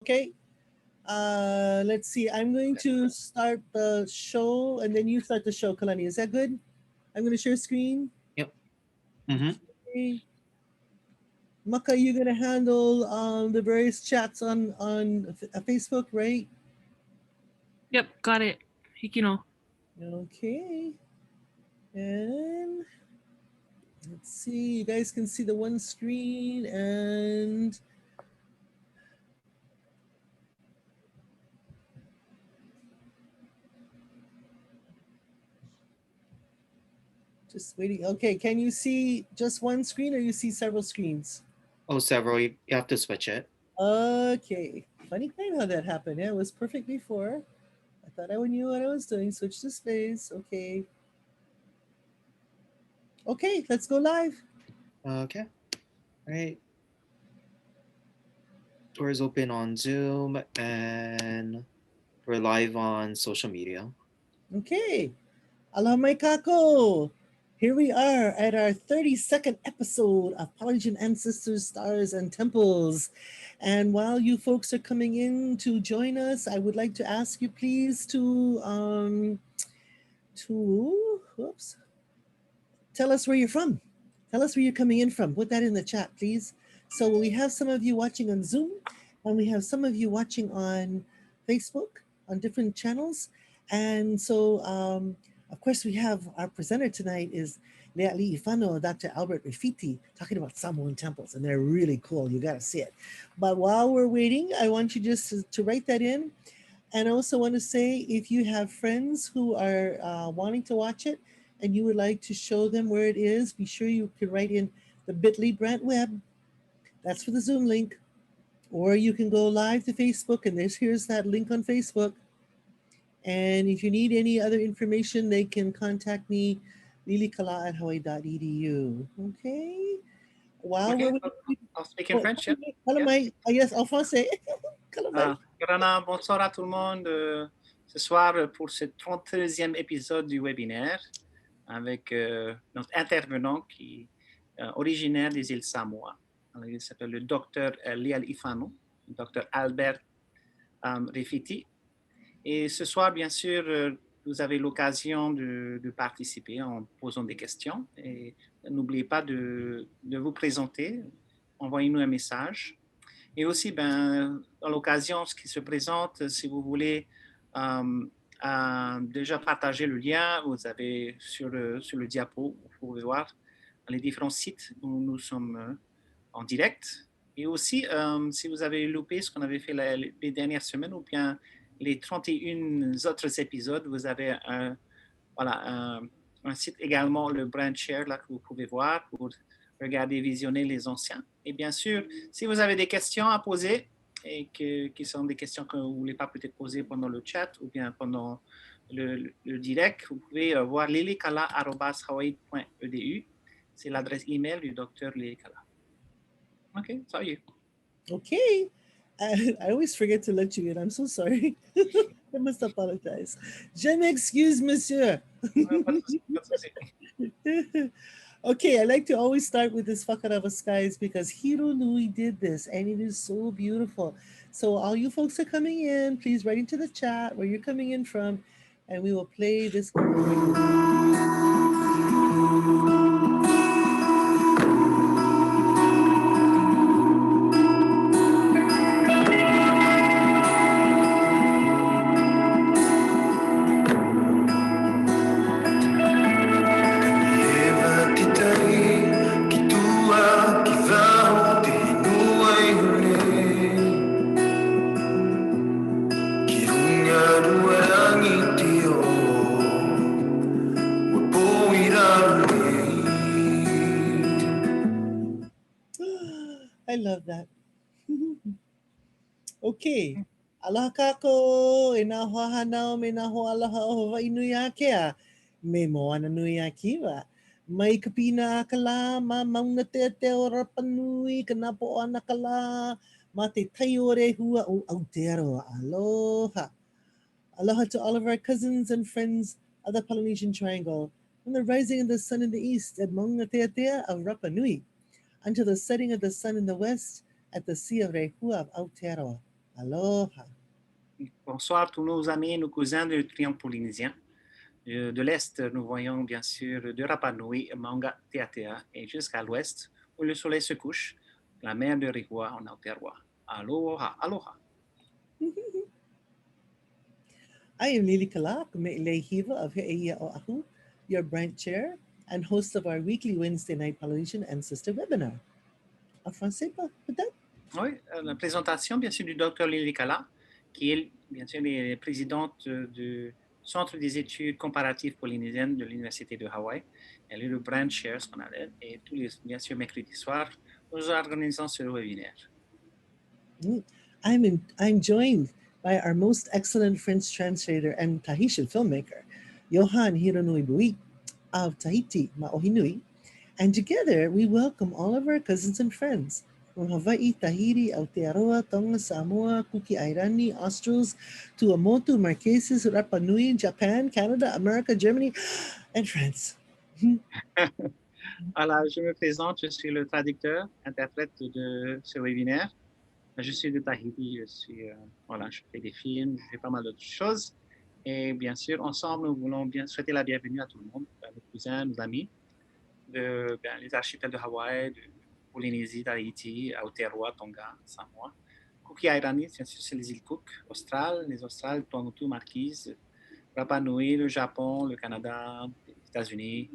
Okay. Let's see. I'm going to start the show, and then you start the show, Kalani. Is that good? I'm going to share screen. Yep. Mm-hmm. Okay. Maka, you're going to handle the various chats on Facebook, right? Yep, got it. Hikino. Okay. And let's see. You guys can see the one screen, and just waiting. Okay, can you see just one screen, or you see several screens? Oh, several. You have to switch it. Okay. Funny kind how that happened. Yeah, it was perfect before. I thought I knew what I was doing. Switch displays. Okay. Okay, let's go live. Okay. All right. Doors open on Zoom, and we're live on social media. Okay. Aloha mai kako. Here we are at our 32nd episode of Polynesian Ancestors, Stars, and Temples. And while you folks are coming in to join us, I would like to ask you please to tell us where you're from. Tell us where you're coming in from. Put that in the chat, please. So we have some of you watching on Zoom, and we have some of you watching on Facebook on different channels. And so, of course, we have our presenter tonight is Leialiʻifano, Dr. Albert Refiti, talking about Samoan temples, and they're really cool. You got to see it. But while we're waiting, I want you just to write that in. And I also want to say, if you have friends who are wanting to watch it and you would like to show them where it is, be sure you can write in the bit.ly Brant Web. That's for the Zoom link. Or you can go live to Facebook, and here's that link on Facebook. And if you need any other information, they can contact me, Lilikalā@hawaii.edu. Okay? While Okay, we're I'll speak in French. Yeah. Yes, en français. Bonsoir à tout le monde ce soir pour ce 32e épisode du webinaire avec notre intervenant qui est originaire des îles Samoa. Alors, il s'appelle le docteur Leialiʻifano, le docteur Albert Refiti. Et ce soir, bien sûr, vous avez l'occasion de participer en posant des questions. Et n'oubliez pas de vous présenter. Envoyez-nous un message. Et aussi, dans l'occasion, ce qui se présente, si vous voulez déjà partager le lien, vous avez sur le diapo, vous pouvez voir les différents sites où nous sommes en direct. Et aussi, si vous avez loupé ce qu'on avait fait les dernières semaines ou bien les 31 autres épisodes, vous avez un site également, le Brand Share, là, que vous pouvez voir pour regarder, visionner les anciens. Et bien sûr, si vous avez des questions à poser et qui sont des questions que vous ne voulez pas peut-être poser pendant le chat ou bien pendant le direct, vous pouvez voir lilikalā@hawaii.edu. C'est l'adresse email du docteur Lilikalā. Okay, it's all you. Okay. I always forget to let you in. I'm so sorry. I must apologize. Je m'excuse, monsieur. Okay, I like to always start with this whakarava skies because Hironui did this and it is so beautiful. So all you folks are coming in, please write into the chat where you're coming in from and we will play this. I love that. Okay. Aloha kako, e nā hoa hanau me nā hoa aloha o Hawaii nui a kea. Me moana nui a kiwa. Mai ka pina a ka lā, ma mauna te o rapa nui, ka nā po ana ka lā, ma te tai o re hua o Aotearoa. Aloha. Aloha to all of our cousins and friends of the Polynesian Triangle, from the rising of the sun in the east at Mauna Teatea of Rapa Nui, until the setting of the sun in the west at the Sea of Rehua of Aotearoa. Aloha. Bonsoir tous nos amis et nos cousins du triangle polynésien. De l'Est, nous voyons bien sûr de Rapa Nui, Maunga, Teatea, et jusqu'à l'Ouest, où le soleil se couche, la mer de Rihua en Aotearoa. Aloha, aloha. I am Lilikalā, Kameʻeleihiwa of He'eia Oahu, your branch chair and host of our weekly Wednesday night Polynesian Ancestor webinar. En français, peut-être? Oui, la présentation, bien sûr, du Dr. Lilikalā, qui est, bien sûr, la présidente du Centre des études comparatives polynésiennes de l'Université de Hawaï. Elle est le branch chair, ce qu'on appelle, et tous les, bien sûr, mercredi soir, nous organisons ce webinaire. I'm joined by our most excellent French translator and Tahitian filmmaker, Johan Hironui Bouit of Tahiti, Maʻohinui, and together we welcome all of our cousins and friends from Hawaii, Tahiti, Aotearoa, Tonga, Samoa, Kukiairani, Australs, Tuamotu, Marquesas, Rapa Nui, Japan, Canada, America, Germany, and France. Alors, je me présente, je suis le traducteur, interprète de ce webinaire. Je suis de Tahiti, voilà, je fais des films, je fais pas mal d'autres choses. Et bien sûr, ensemble, nous voulons bien souhaiter la bienvenue à tout le monde, nos cousins, nos amis, les archipels de Hawaï, de Polynésie, Tahiti, Aotearoa, Tonga, Samoa. Kukiairani, bien sûr, c'est les îles Cook, les Australes, Tuamotu, Marquises, Rapa Nui, le Japon, le Canada, les États-Unis,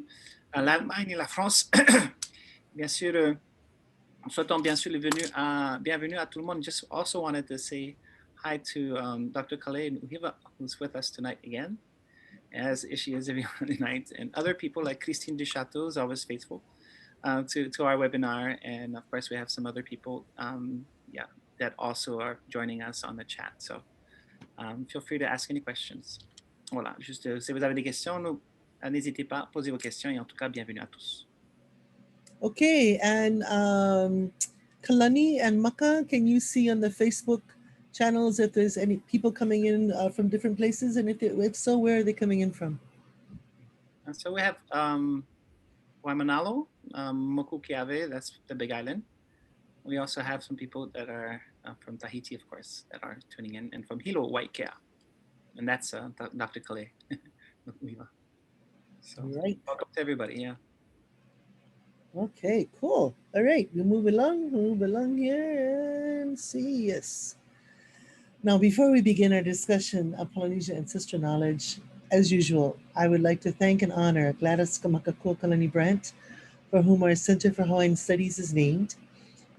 l'Allemagne et la France. Bien sûr, souhaitons bien sûr bienvenue à tout le monde. Just also wanted to say hi to Dr. Kameʻeleihiwa, who's with us tonight again, as she is every night, and other people like Christine Duchateau is always faithful to our webinar, and of course we have some other people, that also are joining us on the chat. So feel free to ask any questions. Voilà, juste si vous avez des questions, n'hésitez pas à poser vos questions, et en tout cas bienvenue à tous. Okay, and Kalani and Maka, can you see on the Facebook channels if there's any people coming in from different places? And if so, where are they coming in from? And so we have Waimanalo, Mokukiave, that's the Big Island. We also have some people that are from Tahiti, of course, that are tuning in, and from Hilo, Waiakea. And that's Dr. Kale. So right. Welcome to everybody, yeah. Okay, cool. All right, we'll move along here and see, yes. Now, before we begin our discussion of Polynesian ancestral knowledge, as usual, I would like to thank and honor Gladys Kamakakua Kalani Brandt, for whom our Center for Hawaiian Studies is named.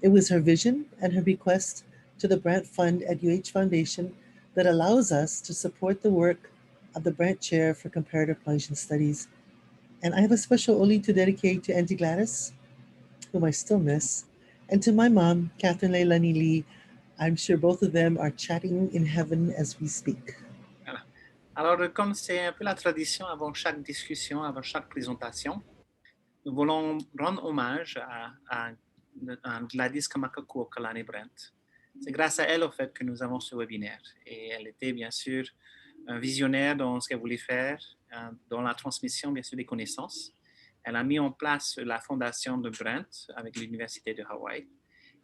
It was her vision and her bequest to the Brandt Fund at UH Foundation that allows us to support the work of the Brandt Chair for Comparative Polynesian Studies. And I have a special oli to dedicate to Auntie Gladys, whom I still miss, and to my mom, Catherine Leilani Lee. I'm sure both of them are chatting in heaven as we speak. Voilà. Alors, comme c'est un peu la tradition avant chaque discussion, avant chaque présentation, nous voulons rendre hommage à Gladys Kamakakua Kalani Brandt. C'est grâce à elle, au fait, que nous avons ce webinaire. Et elle était, bien sûr, un visionnaire dans ce qu'elle voulait faire, dans la transmission, bien sûr, des connaissances. Elle a mis en place la fondation de Brandt avec l'Université de Hawaï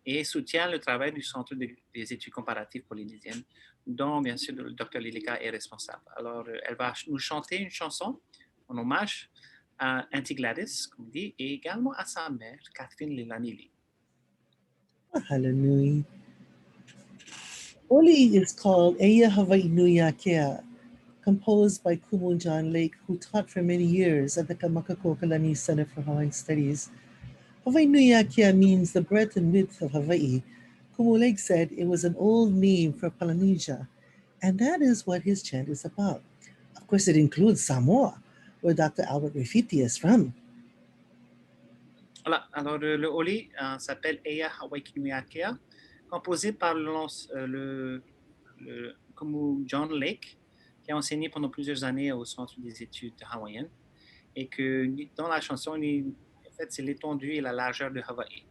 et soutient le travail du Centre des études comparatives polynésiennes, dont, bien sûr, le Dr. Lilikalā est responsable. Alors, elle va nous chanter une chanson en hommage à Auntie Gladys, comme dit, et également à sa mère, Catherine Leilani Lee. Mahalo nui. Oli is called Eia Hawaii Nui Akea, composed by Kumu John Lake, who taught for many years at the Kamakakua Kalani Center for Hawaiian Studies. Hawaii Nui Akea means the breadth and width of Hawaii. Kumu Lake said it was an old name for Polynesia, and that is what his chant is about. Of course, it includes Samoa, where Dr. Albert Refiti is from. Voilà, alors le oli s'appelle Eia Hawaii Nui Akea, composé par le Kumu John Lake, qui a enseigné pendant plusieurs années au Centre des études hawaïennes, et que dans la chanson, en fait, c'est l'étendue et la largeur de Hawaï.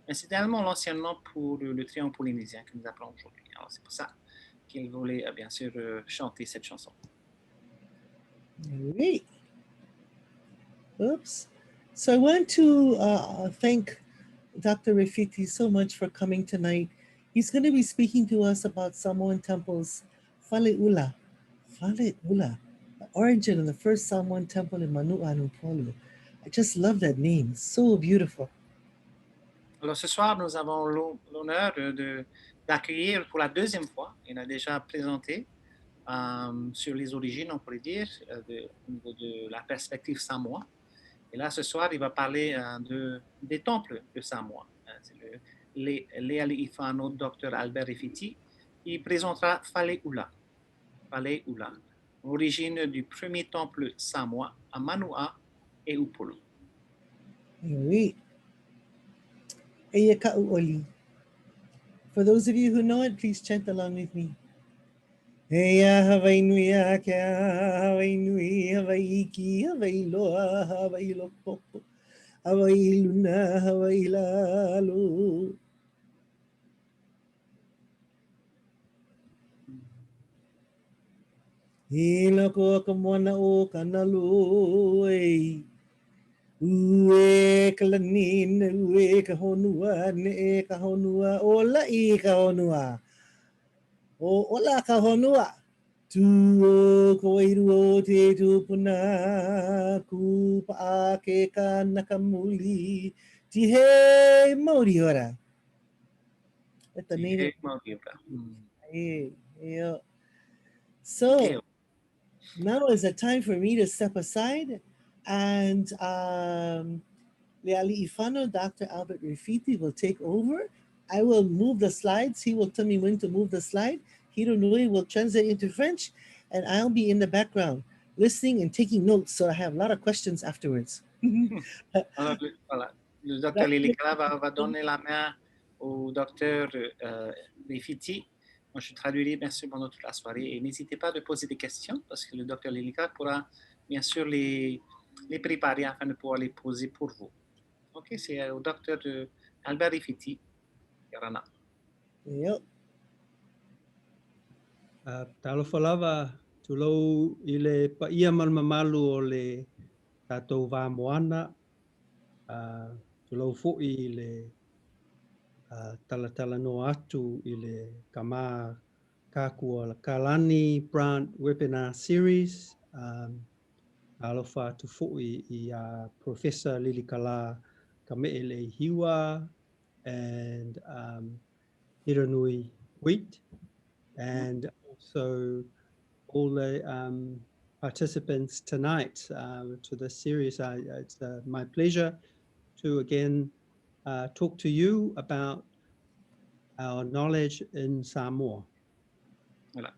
Mais c'est également l'anciennement pour le triangle polynésien que nous appelons aujourd'hui. Alors c'est pour ça qu'il voulait bien sûr chanter cette chanson. Oui. Oops. So I want to thank Dr. Refiti so much for coming tonight He's going to be speaking to us about Samoan temples, Faleʻula. Faleʻula, the origin of the first Samoan temple in Manuʻa and Upolu. I just love that name. It's so beautiful. Alors ce soir, nous avons l'honneur d'accueillir pour la deuxième fois, il a déjà présenté sur les origines, on pourrait dire, au niveau de la perspective samoa. Et là, ce soir, il va parler des temples de Samoa. C'est le Leialiʻifano, Dr. Albert Refiti. Il présentera Faleʻula, origine du premier temple samoa à Manuʻa et Upolu. Oui. Eia ka'uʻoli. For those of you who know it, please chant along with me. Eia Hawaii a kia, Hawaii, Hawaii ki, Hawaii loa, Hawaii loko, Hawaii luna, Hawaii lalo. E loko ka moana o kanalu, ue kalani, ue ka honua, ne ka honua, o lai ka honua. O ola ka honua, tu o ko iru o te tupuna, ku pa ke ka nakamuli, ti he mauri ora. That's the name. So now is the time for me to step aside, and Leialiʻifano, Dr. Albert Refiti will take over. I will move the slides. He will tell me when to move the slide. Hironui will translate into French, and I'll be in the background listening and taking notes, so I have a lot of questions afterwards. Alors, voilà. Le docteur Lilikalā va donner la main au docteur Refiti. Moi, je traduirai bien sûr pendant toute la soirée. Et n'hésitez pas de poser des questions, parce que le docteur Lilikalā pourra bien sûr les préparer afin de pouvoir les poser pour vous. OK, c'est au docteur Albert Refiti. Yarana. Yep. Talofa lava tulou I le paia malmamalu o le tātou wā moana, tulou fo'i I le talatala no atu I le kamā kākua la Kalani Brand Webinar Series. Alofa atu fo'i I Professor Lilikalā Kameʻeleihiwa and Hironui Bouit, and also all the participants tonight to this series. It's my pleasure to again talk to you about our knowledge in Samoa. Voilà,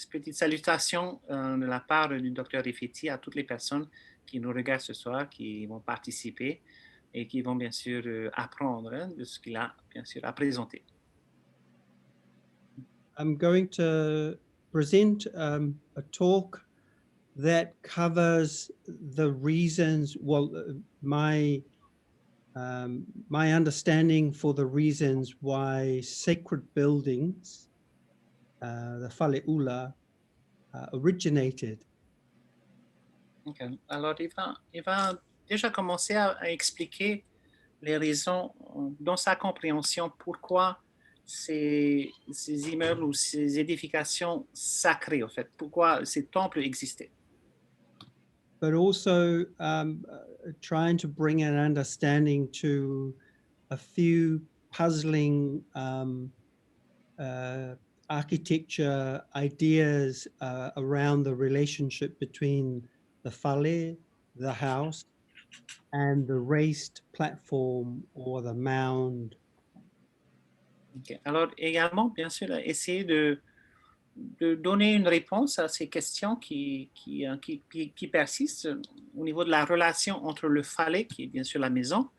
petite salutation de la part du docteur Refiti à toutes les personnes qui nous regardent ce soir, qui vont participer et qui vont bien sûr apprendre de ce qu'il a bien sûr à présenter. I'm going to present a talk that covers the reasons, well, my understanding for the reasons why sacred buildings, the Faleʻula, originated. Okay. Alors, il va déjà commencer à expliquer les raisons dans sa compréhension pourquoi ces immeubles ou ces édifications sacrées, en fait, pourquoi ces temples existaient. But also trying to bring an understanding to a few puzzling architecture ideas around the relationship between the fale, the house, and the raised platform or the mound. Okay. Alors également, bien sûr, essayer de donner une réponse à ces questions qui persistent au niveau de la relation entre le fale, qui est bien sûr la maison,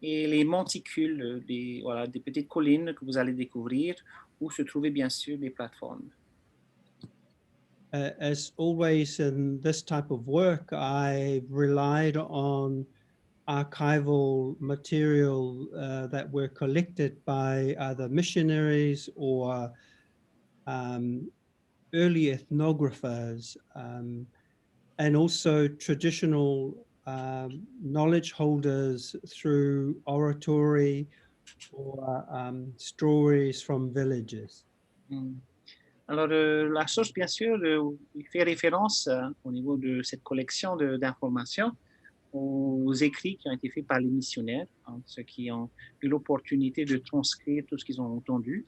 et les monticules, des petites collines que vous allez découvrir, où se trouvaient bien sûr des plateformes. As always in this type of work, I relied on archival material that were collected by either missionaries or early ethnographers, and also traditional knowledge holders through oratory or stories from villages. Mm. Alors, la source, bien sûr, il fait référence au niveau de cette collection d'informations aux écrits qui ont été faits par les missionnaires, hein, ceux qui ont eu l'opportunité de transcrire tout ce qu'ils ont entendu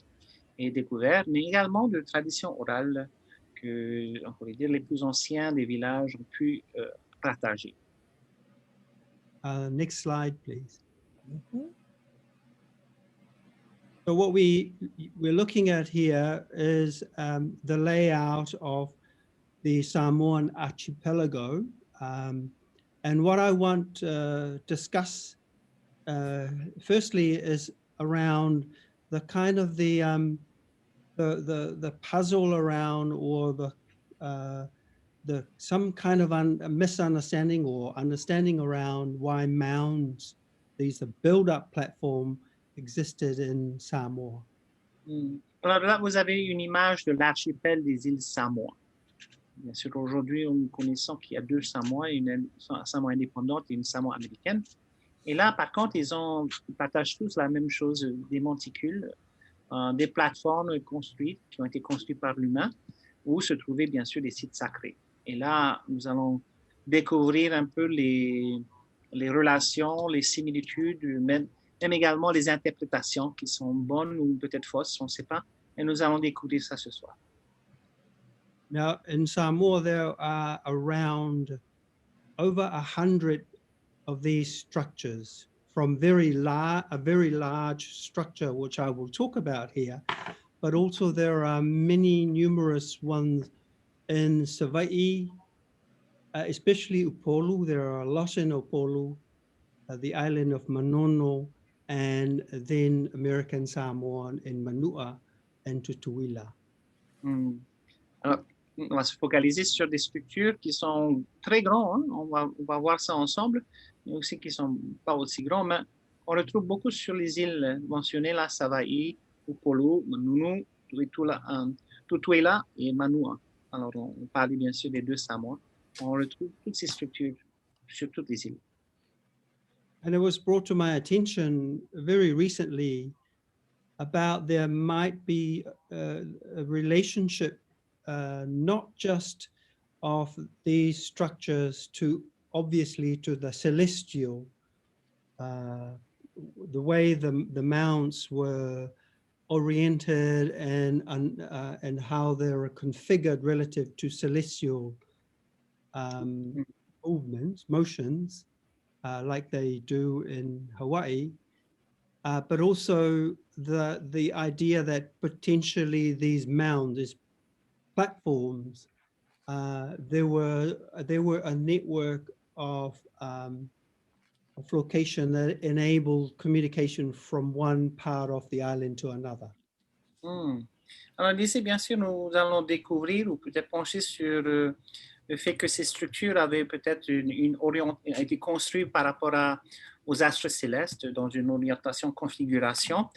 et découvert, mais également de traditions orales que, on pourrait dire, les plus anciens des villages ont pu partager. Next slide, please. Mhm. So what we're looking at here is the layout of the Samoan archipelago. And what I want to discuss firstly is around the kind of the puzzle around, or the some kind of a misunderstanding or understanding around why mounds, these build-up platform, existed in Samoa. Alors là, vous avez une image de l'archipel des îles Samoa. Bien sûr, aujourd'hui, nous connaissons qu'il y a deux Samoa, une Samoa indépendante et une Samoa américaine. Et là, par contre, ils partagent tous la même chose, des monticules, des plateformes construites, qui ont été construites par l'humain, où se trouvaient bien sûr des sites sacrés. Et là, nous allons découvrir un peu les relations, les similitudes, même également les interprétations qui sont bonnes ou peut-être fausses, on ne sait pas. Et nous allons découvrir ça ce soir. Now, in Samoa, there are around over 100 of these structures, from a very large structure, which I will talk about here, but also there are many numerous ones in Savaii, especially Upolu. There are a lot in Upolu, the island of Manono, and then American Samoan in Manuʻa and Tutuila. Alors, on va se focaliser sur des structures qui sont très grandes, hein. On va voir ça ensemble, mais aussi qui ne sont pas aussi grands, mais on retrouve beaucoup sur les îles mentionnées là, Savaii, Upolu, Manunu, Tutuila et Manuʻa. Alors, on parle bien sûr des deux Samoa. On retrouve toutes ces structures sur toutes les îles. And it was brought to my attention very recently about there might be a relationship, not just of these structures obviously to the celestial, the way the mounds were oriented and how they were configured relative to celestial motions, like they do in Hawaii, but also the idea that potentially these mounds, these platforms, there were a network of location that enabled communication from one part of the island to another. Alors ici, bien sûr, nous allons découvrir ou peut-être pencher sur le fait que ces structures avaient peut-être été construites par rapport aux astres célestes dans une orientation configuration,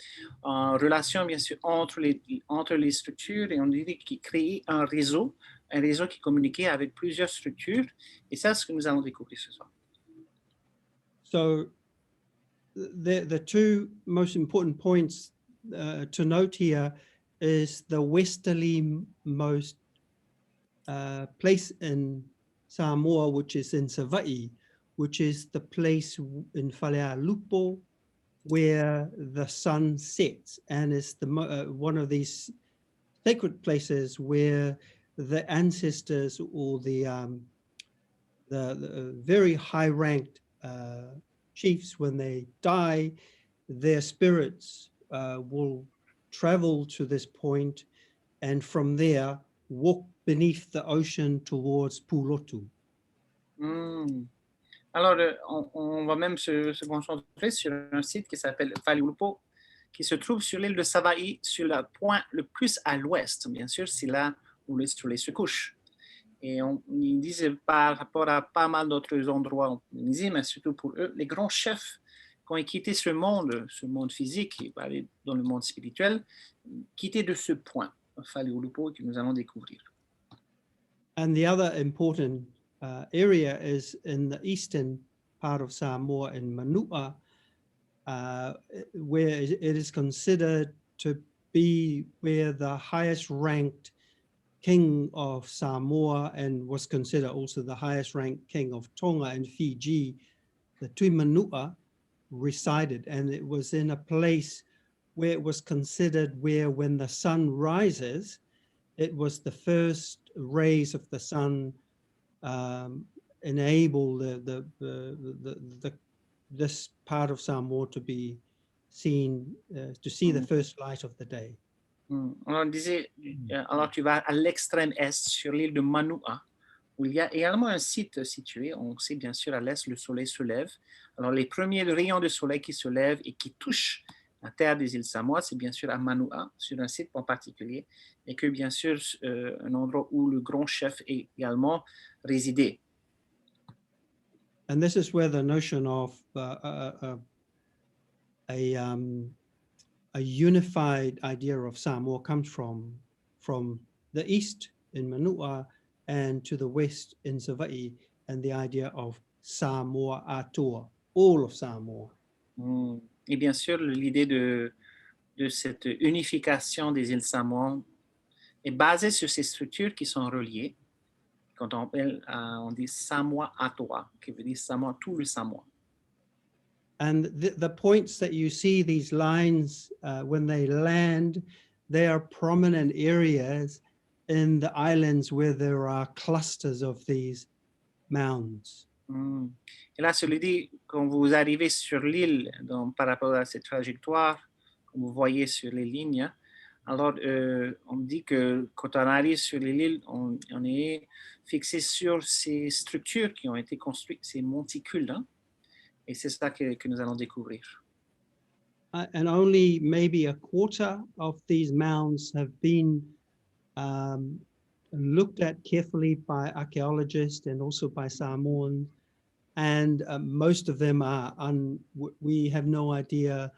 en relation bien sûr entre les structures, et on dirait qu'ils créaient un réseau qui communiquait avec plusieurs structures, et ça, c'est ce que nous allons découvrir ce soir. So the two most important points to note here is the westerly most place in Samoa, which is in Savaii, which is the place in Faleʻula where the sun sets, and is one of these sacred places where the ancestors or the very high-ranked chiefs, when they die, their spirits will travel to this point, and from there walk beneath the ocean towards Pulotu. Alors, on va même se concentrer sur un site qui s'appelle Faleʻula, qui se trouve sur l'île de Savaii, sur le point le plus à l'ouest. Bien sûr, c'est là où le soleil se couche. Et ils disent par rapport à pas mal d'autres endroits en Polynésie, mais surtout pour eux, les grands chefs qui ont quitté ce monde physique, et aller dans le monde spirituel, quitter de ce point, Faleʻula, que nous allons découvrir. And the other important area is in the eastern part of Samoa in Manuʻa, where it is considered to be where the highest ranked king of Samoa, and was considered also the highest ranked king of Tonga and Fiji, the Tui Manuʻa, resided. And it was in a place where it was considered where when the sun rises, it was the first rays of the sun enable this part of Samoa to be seen, to see the first light of the day. Alors, on disait, alors tu vas à l'extrême est sur l'île de Manuʻa, où il y a également un site situé. On sait bien sûr à l'est, le soleil se lève. Alors, les premiers rayons de soleil qui se lèvent et qui touchent la terre des îles Samoa, c'est bien sûr à Manuʻa, sur un site en particulier, et que bien sûr, un endroit où le grand chef est également résidé. And this is where the notion of a unified idea of Samoa comes from the east in Manuʻa and to the west in Savaii, and the idea of Samoa ATUA, all of Samoa. Et bien sûr, l'idée de cette unification des îles Samoan est basée sur ces structures qui sont reliées. Quand on dit Samoa ATUA, qui veut dire Samoa, tout le Samoa. And the points that you see, these lines, when they land, they are prominent areas in the islands where there are clusters of these mounds. Et là, sur l'idée, quand vous arrivez sur l'île, par rapport à cette trajectoire, comme vous voyez sur les lignes, alors on dit que quand on arrive sur l'île, on est fixé sur ces structures qui ont été construites, ces monticules, hein? Et c'est ça que nous allons découvrir. And only maybe a quarter of these mounds have been looked at carefully by archaeologists and also by Samoans. And most of them are, we have no idea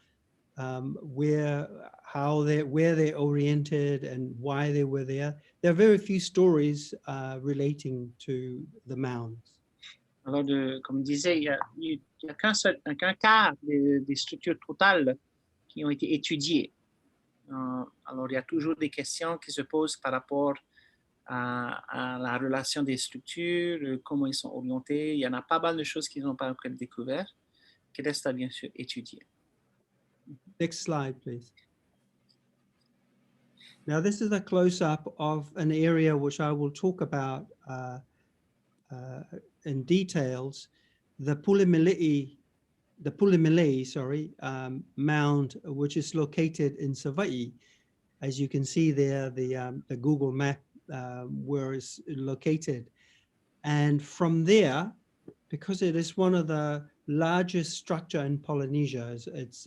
where they're oriented and why they were there. There are very few stories relating to the mounds. Alors, comme je disais, il n'y a qu'un quart des structures totales qui ont été étudiées. Alors, il y a toujours des questions qui se posent par rapport à la relation des structures, comment ils sont orientés. Il y en a pas mal de choses qu'ils n'ont pas encore découvertes, qui restent à bien sûr étudier. Next slide, please. Now, this is a close-up of an area which I will talk about in details, the Polynesian mound, which is located in Savaii. As you can see there, the Google map where it's located. And from there, because it is one of the largest structure in Polynesia, it's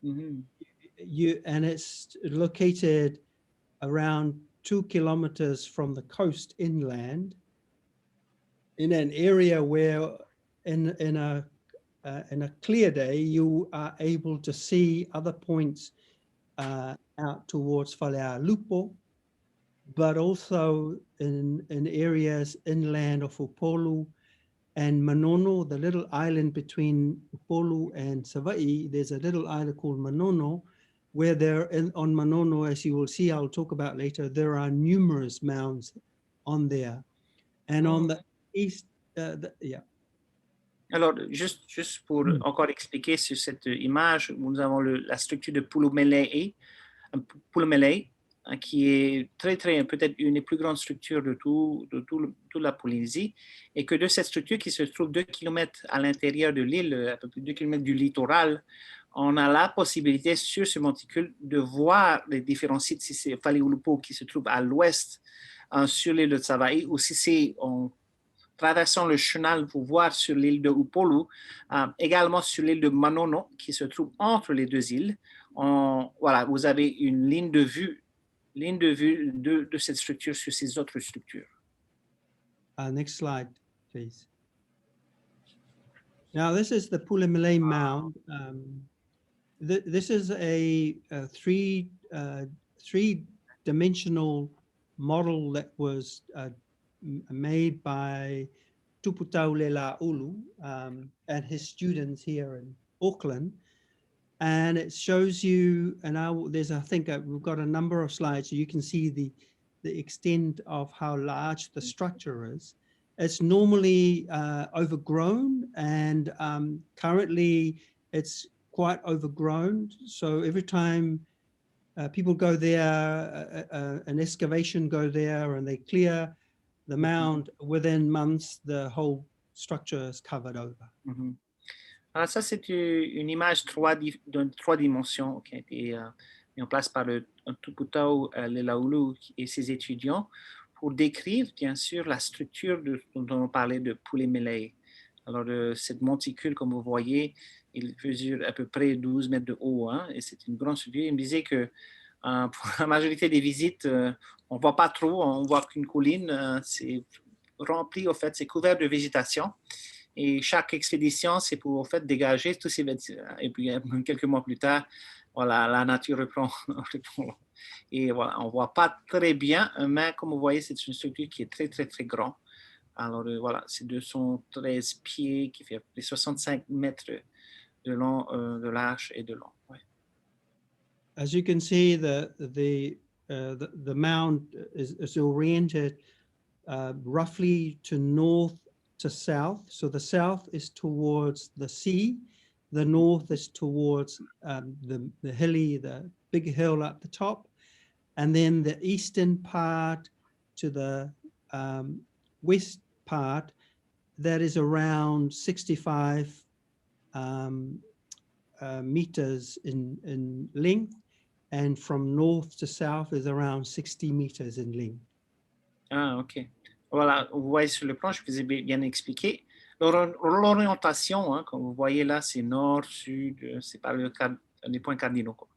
and it's located around 2 kilometers from the coast inland, in an area where in a clear day you are able to see other points out towards Faleʻula, but also in areas inland of Upolu and Manono, the little island between Upolu and Savaii. There's a little island called Manono, where on Manono, as you will see, I'll talk about later, there are numerous mounds on there. And on the east, Alors, juste pour encore expliquer sur cette image, nous avons la structure de Polynesian, qui est peut-être une des plus grandes structures de toute la Polynésie, et que de cette structure qui se trouve 2 km à l'intérieur de l'île, à peu près 2 km du littoral, on a la possibilité sur ce monticule de voir les différents sites, si c'est Faleʻula qui se trouve à l'ouest sur l'île de Savaii, ou si c'est en traversant le chenal pour voir sur l'île de Upolu, également sur l'île de Manono qui se trouve entre les deux îles. Voilà, vous avez une ligne de vue de cette structure sur ces autres structures. Next slide, please. Now, this is the Polynesian mound. This is a three-dimensional model that was made by Tuputau Leialiʻifano and his students here Auckland, and it shows you, and there's, I think we've got a number of slides so you can see the extent of how large the structure is. It's normally overgrown, and currently it's quite overgrown. So every time people go there, an excavation go there and they clear the mound, within months, the whole structure is covered over. Alors ça, c'est une image de 3 dimensions qui a été mise en place par le Upolu Leialiʻifano et ses étudiants pour décrire, bien sûr, la structure dont on parlait de Meleisea. Alors, cette monticule, comme vous voyez, il mesure à peu près 12 mètres de haut, hein, et c'est une grande structure. Il me disait que pour la majorité des visites, on ne voit pas trop, on ne voit qu'une colline. C'est rempli, au fait, c'est couvert de végétation. Et chaque expédition, c'est pour, en fait, dégager tous ces végétations. Et puis, quelques mois plus tard, voilà, la nature reprend. Et voilà, on ne voit pas très bien, mais comme vous voyez, c'est une structure qui est très, très, très grande. Alors, voilà, c'est 213 pieds, qui fait à peu près 65 mètres de long, de large et de long. Ouais. As you can see, the mound is oriented roughly to north to south. So the south is towards the sea, the north is towards the big hill at the top, and then the eastern part to the west part, that is around 65 meters in length, and from north to south is around 60 meters in length. Ah, ok. Voilà, vous voyez sur le plan, je vous ai bien expliqué. L'orientation, hein, comme vous voyez là, c'est nord, sud, c'est pas les points cardinaux, quoi.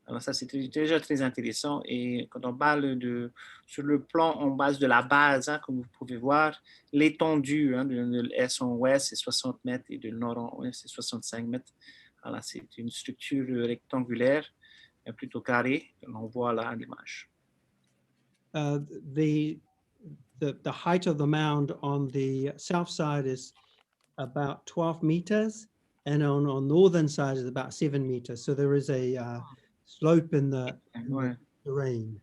Alors ça, c'est déjà très intéressant. Et quand on parle sur le plan en base de la base, hein, comme vous pouvez voir, l'étendue, hein, de l'est en ouest, c'est 60 mètres et de nord en ouest, c'est 65 mètres. Alors c'est une structure rectangulaire, plutôt carrée, que l'on voit là à l'image. The height of the mound on the south side is about 12 meters, and on northern side is about 7 meters. So there is a slope in the terrain.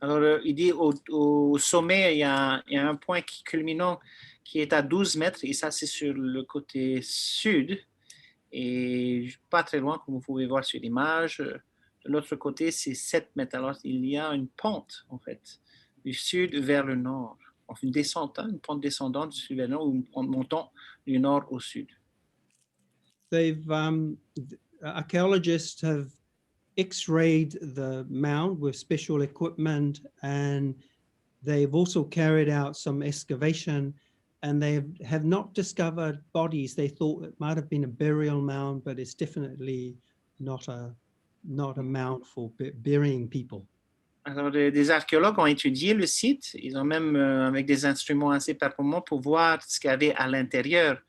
Alors, il dit au sommet, il y a un point culminant qui est à 12 mètres, et ça, c'est sur le côté sud, et pas très loin, comme vous pouvez voir sur l'image. De l'autre côté, c'est 7 mètres. Alors, il y a une pente, en fait, du sud vers le nord. Enfin, une descente, hein, une pente descendante du sud vers le nord, ou une pente montant du nord au sud. Archaeologists have X-rayed the mound with special equipment, and they've also carried out some excavation, and they have not discovered bodies. They thought it might have been a burial mound, but it's definitely not a mound for burying people. Alors, des archéologues ont étudié le site. Ils ont même, avec des instruments assez performants, pour voir ce qu'il y avait à l'intérieur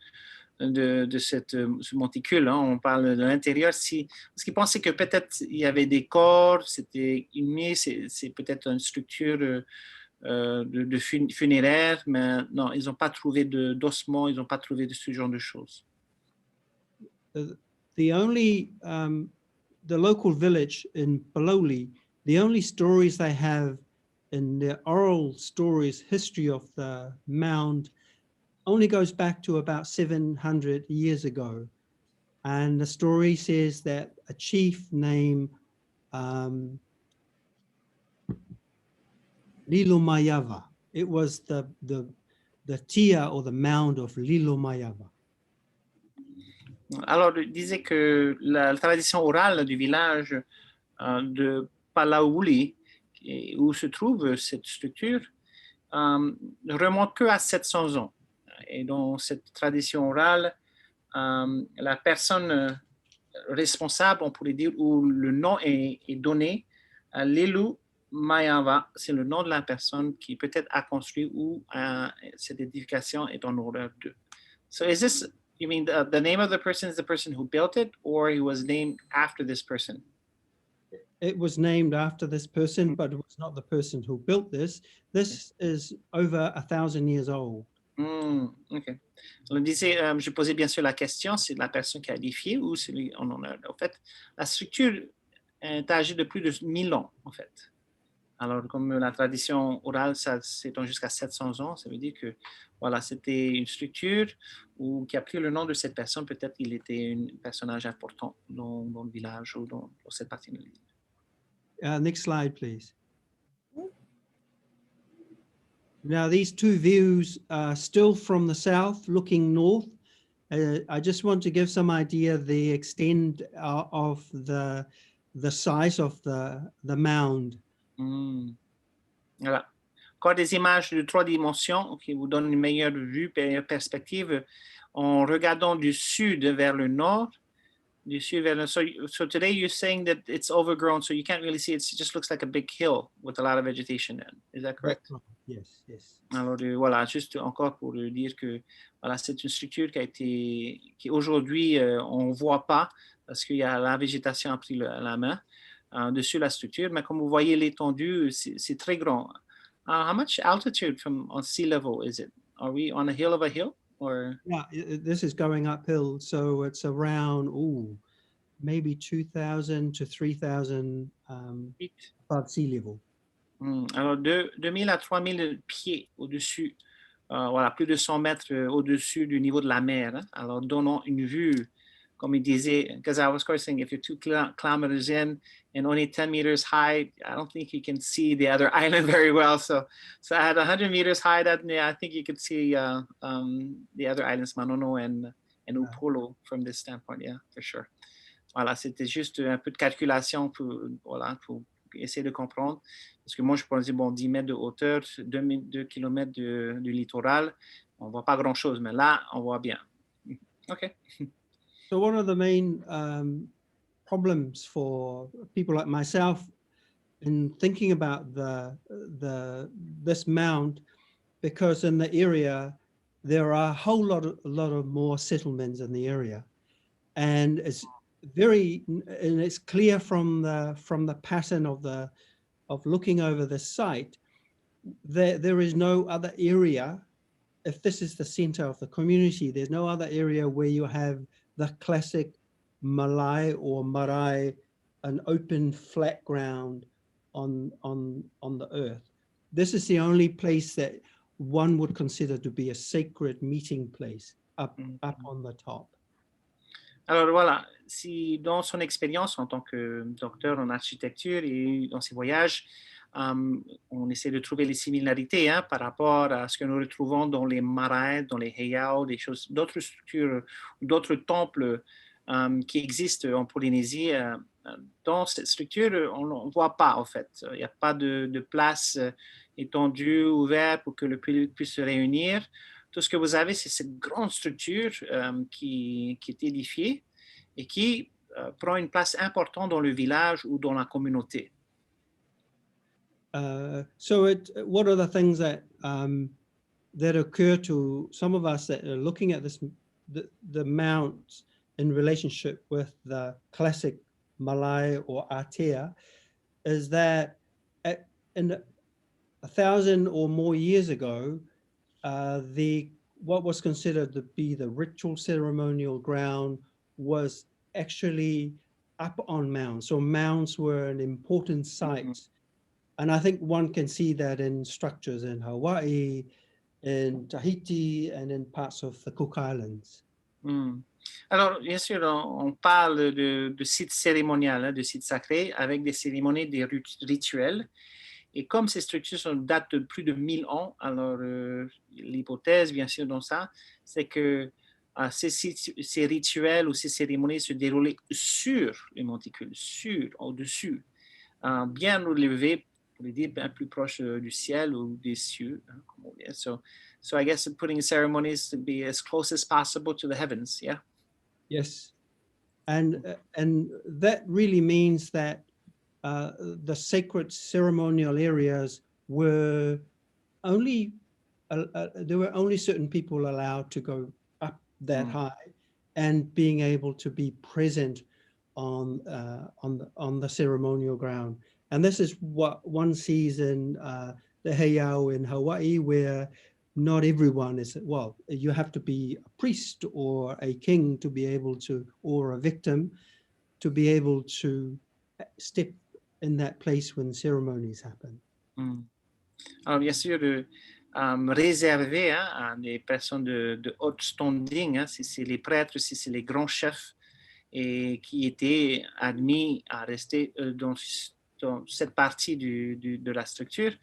de ce monticule. Hein. On parle de l'intérieur. Parce qu'ils pensaient que peut-être il y avait des corps, c'était inhumé, c'est peut-être une structure de funéraire, mais non, ils n'ont pas trouvé d'ossements, ils n'ont pas trouvé de ce genre de choses. The local village in Polynesian, the only stories they have in their oral stories, history of the mound, only goes back to about 700 years ago. And the story says that a chief named Lilikalā, it was the tia or the mound of Lilikalā. Alors, il disait que la tradition orale du village de Faleʻula, où se trouve cette structure, ne remonte que à 700 ans. Et dans cette tradition orale, la personne responsable, on pourrait dire, où le nom est donné à Leialiʻifano, c'est le nom de la personne qui peut-être a construit ou cette édification est en honneur d'eux. So is this, you mean the name of the person is the person who built it, or he was named after this person? It was named after this person, but it was not the person who built this. This is over 1,000 years old. OK. On disait, je posais bien sûr la question, c'est la personne qui a édifié ou celui on en a. En fait, la structure est âgée de plus de 1000 ans, en fait. Alors, comme la tradition orale, ça s'étend jusqu'à 700 ans, ça veut dire que voilà, c'était une structure qui a pris le nom de cette personne. Peut-être qu'il était un personnage important dans le village ou dans cette partie de l'île. Next slide, please. Now, these two views are still from the south, looking north. I just want to give some idea the extent of the size of the mound. Voilà. Encore des images de 3 dimensions qui vous donnent une meilleure vue, perspective en regardant du sud vers le nord. Du sud vers le nord. So today you're saying that it's overgrown, so you can't really see it. It just looks like a big hill with a lot of vegetation in. Is that correct? Yes, yes. Alors voilà, juste encore pour dire que voilà, c'est une structure qui aujourd'hui on ne voit pas parce qu'il y a la végétation a pris la main dessus la structure, mais comme vous voyez l'étendue, c'est très grand. How much altitude from on sea level is it? Are we on a hill of a hill or? Yeah, this is going uphill, so it's around maybe 2,000 to 3,000 above sea level. Alors 2000 à 3000 pieds au-dessus, voilà, plus de 100 mètres au-dessus du niveau de la mer. Hein? Alors donnant une vue, comme il disait, because I was saying if you're 2 kilometers in and only 10 meters high, I don't think you can see the other island very well. So at 100 meters high, I think you could see the other islands, Manuʻa and Upolu from this standpoint, yeah, for sure. Voilà, c'était juste un peu de calculation pour essayer de comprendre. Parce que moi, je pensais, 10 mètres de hauteur, 2 kilomètres du littoral, on ne voit pas grand-chose, mais là, on voit bien. OK. So one of the main problems for people like myself in thinking about this mound, because in the area, there are a whole lot of more settlements in the area. And it's clear from the pattern of looking over the site that there is no other area. If this is the center of the community, there's no other area where you have the classic Malai or Marae, an open flat ground on the earth. This is the only place that one would consider to be a sacred meeting place up on the top. Alors voilà, si dans son expérience en tant que docteur en architecture et dans ses voyages, on essaie de trouver les similarités par rapport à ce que nous retrouvons dans les marae, dans les heiau, d'autres structures, d'autres temples qui existent en Polynésie. Dans cette structure, on ne voit pas en fait. Il n'y a pas de place étendue, ouverte pour que le public puisse se réunir. Tout ce que vous avez, c'est cette grande structure qui est édifiée et qui prend une place importante dans le village ou dans la communauté. So what are the things that occur to some of us that are looking at the mounts in relationship with the classic Malay or Atea, is that in 1,000 or more years ago, what was considered to be the ritual ceremonial ground was actually up on mounds. So mounds were an important site. Mm-hmm. And I think one can see that in structures in Hawaii, in Tahiti, and in parts of the Cook Islands. Alors, bien sûr, on parle de sites cérémoniaux, de sites sacrés, avec des cérémonies, des rituels. Et comme ces structures datent de plus de 1000 ans, alors l'hypothèse, bien sûr, dans ça, c'est que ces rituels ou ces cérémonies se déroulaient sur les monticules, au-dessus, bien élevés, pour les dire, bien plus proche du ciel ou des cieux. Comme on dit. So I guess putting ceremonies to be as close as possible to the heavens, yeah? Yes. And that really means that the sacred ceremonial areas were only, there were only certain people allowed to go up that high and being able to be present on the ceremonial ground. And this is what one sees in the heiau in Hawaii, where not everyone is, well, you have to be a priest or a king to be able to, or a victim, to be able to step in that place when ceremonies happen. Alors, bien sûr, réservé à des personnes de haute standing, si c'est les prêtres, si c'est les grands chefs, et qui étaient admis à rester dans cette partie de la structure.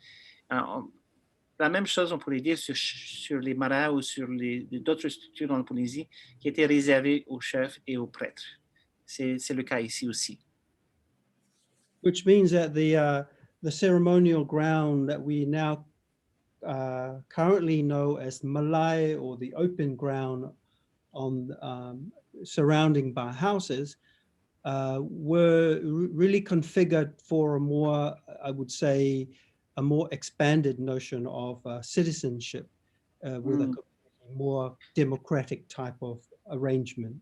La même chose, on pourrait dire sur les maras ou sur d'autres structures dans la Polynésie qui étaient réservées aux chefs et aux prêtres. C'est le cas ici aussi. Which means that the ceremonial ground that we now currently know as Malai, or the open ground on surrounding by houses, were really configured for a more, I would say, a more expanded notion of citizenship with a more democratic type of arrangement.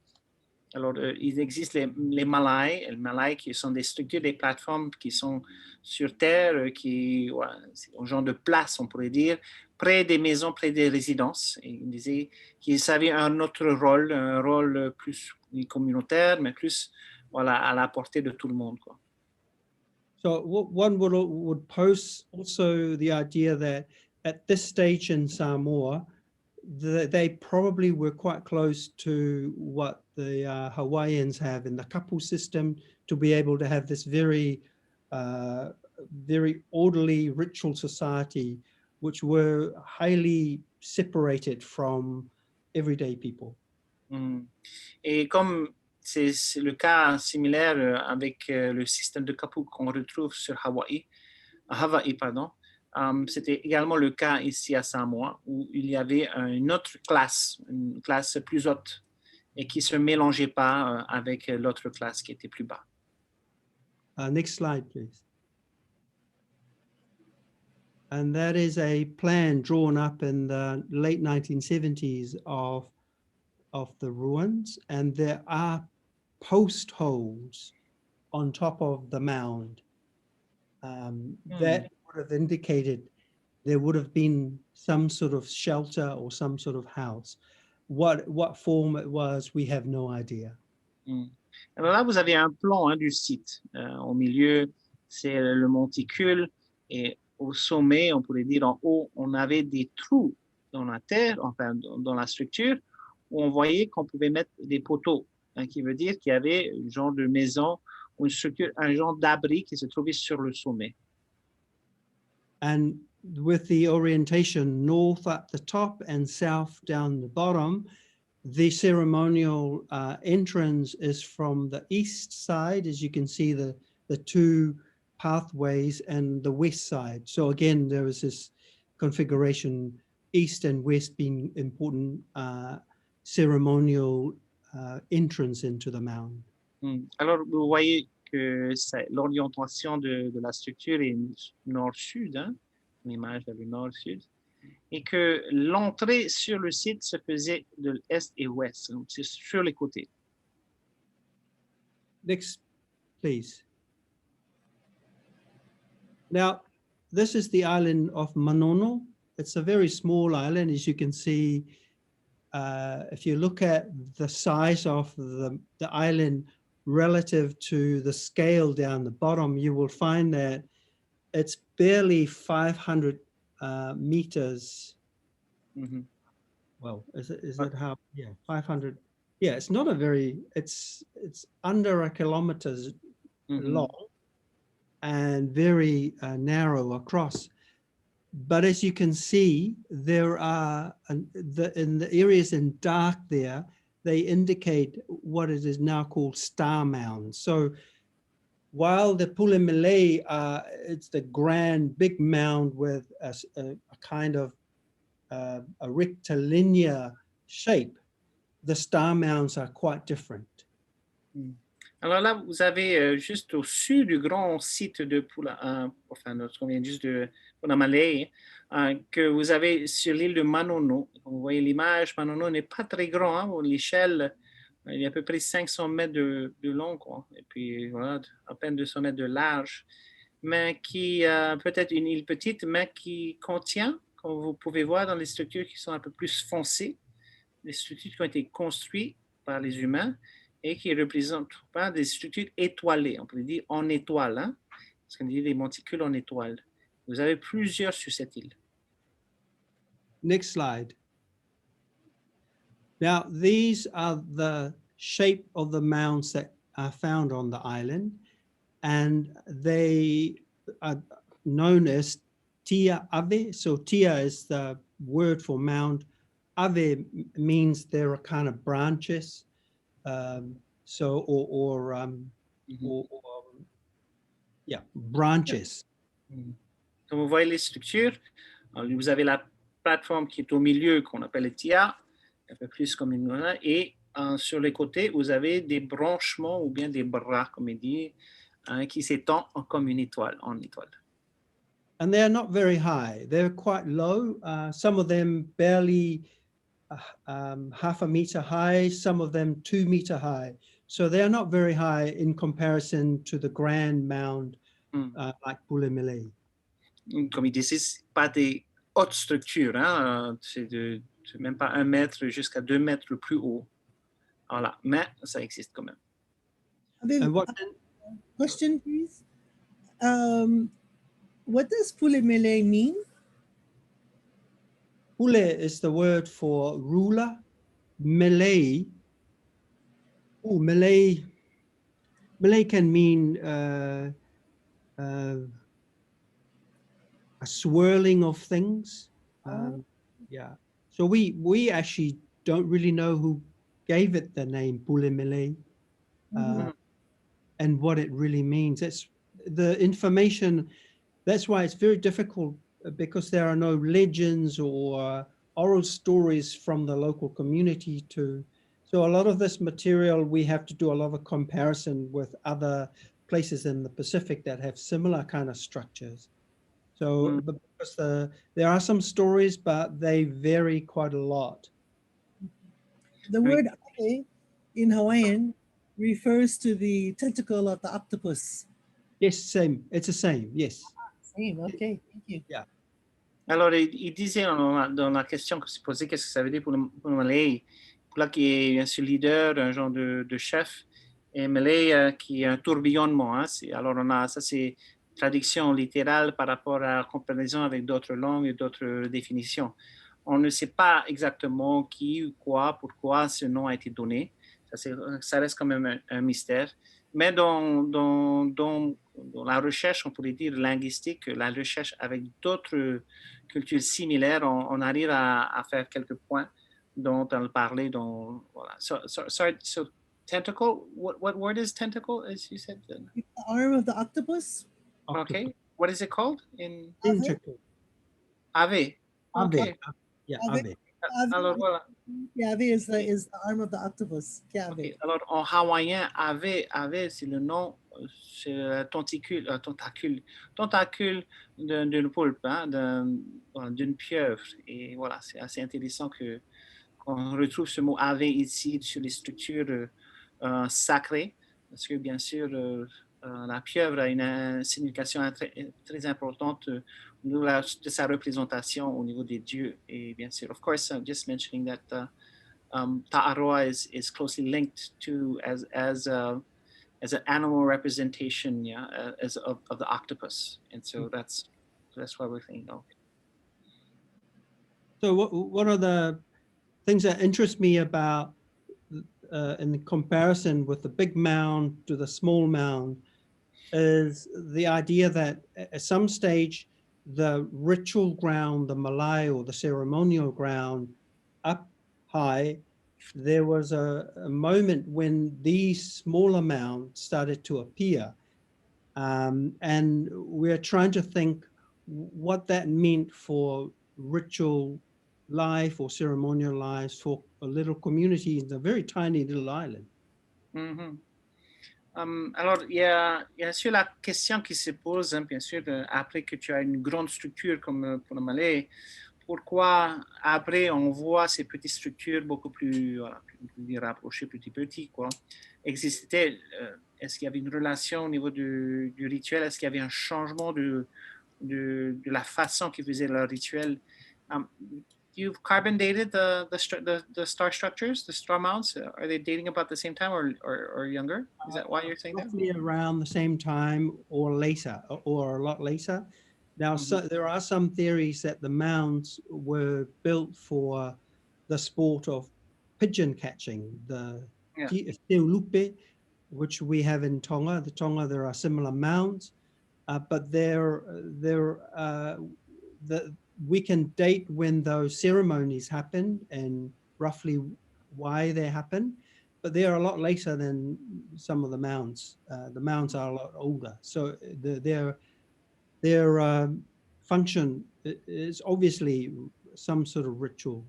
Alors, il existe les Malais qui sont des structures, des plateformes qui sont sur terre, qui c'est un genre de place, on pourrait dire, près des maisons, près des résidences. Et il disait qu'ils avaient un autre rôle, un rôle plus communautaire, mais plus à la portée de tout le monde, quoi. So one would pose also the idea that at this stage in Samoa, they probably were quite close to what the Hawaiians have in the kapu system, to be able to have this very orderly ritual society, which were highly separated from everyday people. Et comme c'est le cas similaire avec le système de kapu qu'on retrouve sur Hawaï, c'était également le cas ici à Samoa, où il y avait une autre classe, une classe plus haute, et qui ne se mélangeait pas avec l'autre classe qui était plus bas. Next slide, please. And that is a plan drawn up in the late 1970s of the ruins, and there are post holes on top of the mound that would have indicated there would have been some sort of shelter or some sort of house. What form it was, we have no idea. Alors là, vous avez un plan du site. Au milieu, c'est le monticule, et au sommet, on pourrait dire en haut, on avait des trous dans la terre, enfin dans la structure, où on voyait qu'on pouvait mettre des poteaux, qui veut dire qu'il y avait un genre de maison ou une structure, un genre d'abri qui se trouvait sur le sommet. And with the orientation north at the top and south down the bottom, the ceremonial entrance is from the east side, as you can see the two pathways, and the west side. So again, there was this configuration, east and west being important ceremonial entrance into the mound. Alors, vous voyez que l'orientation de la structure est nord-sud, l'image vers le nord-sud, et que l'entrée sur le site se faisait de l'est et ouest, donc c'est sur les côtés. Next, please. Now, this is the island of Manono. It's a very small island, as you can see. If you look at the size of the island relative to the scale down the bottom, you will find that it's barely 500 meters. Well, is it how? Yeah, 500. Yeah, it's not a very. It's under a kilometer long and very narrow across. But as you can see, there are in the areas in dark there, they indicate what it is now called star mounds. So while the Pulemalei, it's the grand big mound with a kind of a rectilinear shape, the star mounds are quite different. Alors là, vous avez juste au-dessus du grand site de on vient juste de Pulemalei, que vous avez sur l'île de Manono. Vous voyez l'image, Manono n'est pas très grand, l'échelle, il y a à peu près 500 mètres de long, quoi. Et puis voilà, à peine 200 mètres de large, mais qui peut-être une île petite, mais qui contient comme vous pouvez voir dans les structures qui sont un peu plus foncées, les structures qui ont été construites par les humains et qui représentent pas des structures étoilées, on peut dire en étoile, hein, parce qu'on dit des monticules en étoile. Vous avez plusieurs sur cette île. Next slide. Now, these are the shape of the mounds that are found on the island, and they are known as tia ave. So tia is the word for mound. Ave means there are kind of branches. Yeah, branches. Donc, vous voyez les structures. Alors, vous avez la plateforme qui est au milieu, qu'on appelle le tia, un peu plus comme une nona, et sur les côtés, vous avez des branchements ou bien des bras, comme il dit, qui s'étendent comme une étoile, en étoile. And they're not very high. They're quite low. Some of them barely half a meter high, some of them 2 meter high. So they are not very high in comparison to the grand mound like Polynesian. Comme il dit, c'est pas des hautes structures, hein? C'est même pas 1 mètre jusqu'à 2 mètres plus haut. Voilà, mais ça existe quand même. And what Question, please. What does Pulemele mean? Pule is the word for ruler. Malay. Oh, Malay can mean a swirling of things. Yeah. So we actually don't really know who gave it the name Pulemele and what it really means. That's the information. That's why it's very difficult, because there are no legends or oral stories from the local community to. So a lot of this material, we have to do a lot of comparison with other places in the Pacific that have similar kind of structures. So because there are some stories, but they vary quite a lot. The word ave in Hawaiian refers to the tentacle of the octopus. Yes, same. It's the same. Yes. Same. Okay. Thank you. Yeah. Alors, il disait dans la question que s'est posée, qu'est-ce que ça veut dire pour le Malais? Là, qui est bien sûr leader, un genre de chef, et Malais qui est un tourbillonnement. Hein, alors, ça, c'est traduction littérale par rapport à la comparaison avec d'autres langues et d'autres définitions. On ne sait pas exactement qui ou quoi, pourquoi ce nom a été donné. Ça reste quand même un mystère. Mais dans la recherche, on pourrait dire linguistique, la recherche avec d'autres cultures similaires, on arrive à faire quelques points dont on parlait. Voilà. So tentacle, what word is tentacle, as you said? The arm of the octopus? Okay. What is it called? In Tentacle. Ave. Okay. Yeah, Ave. ave. Alors, voilà. Ave is the arm of the octopus. Okay. Alors, en hawaïen, ave, c'est le nom, c'est le tentacule d'une poulpe, hein, d'une pieuvre. Et voilà, c'est assez intéressant qu'on retrouve ce mot ave ici sur les structures sacrées, parce que bien sûr, la pieuvre a une signification très importante au niveau de sa représentation au niveau des dieux. Et bien sûr, of course, I'm just mentioning that Ta'aroa is closely linked to as an animal representation, as of the octopus, and so that's why we're thinking. Okay. So what are the things that interest me about in the comparison with the big mound to the small mound is the idea that at some stage the ritual ground, the malai or the ceremonial ground up high, there was a moment when these smaller mounds started to appear. And we're trying to think what that meant for ritual life or ceremonial lives for a little community in a very tiny little island. Mm-hmm. Alors, il y a bien sûr la question qui se pose, hein, bien sûr, après que tu as une grande structure comme pour le Malais, pourquoi après on voit ces petites structures beaucoup plus, plus rapprochées, plus petites, quoi, existaient? Est-ce qu'il y avait une relation au niveau du rituel? Est-ce qu'il y avait un changement de la façon qu'ils faisaient leur rituel? You've carbon dated the star structures, the star mounds. Are they dating about the same time or younger? Is that why you're saying that? Roughly around the same time or later, or a lot later. Now, so there are some theories that the mounds were built for the sport of pigeon catching, the Teulupe, which we have in Tonga. The Tonga, there are similar mounds, but we can date when those ceremonies happen and roughly why they happen, but they are a lot later than some of the mounds. The mounds are a lot older, so their function is obviously some sort of ritual.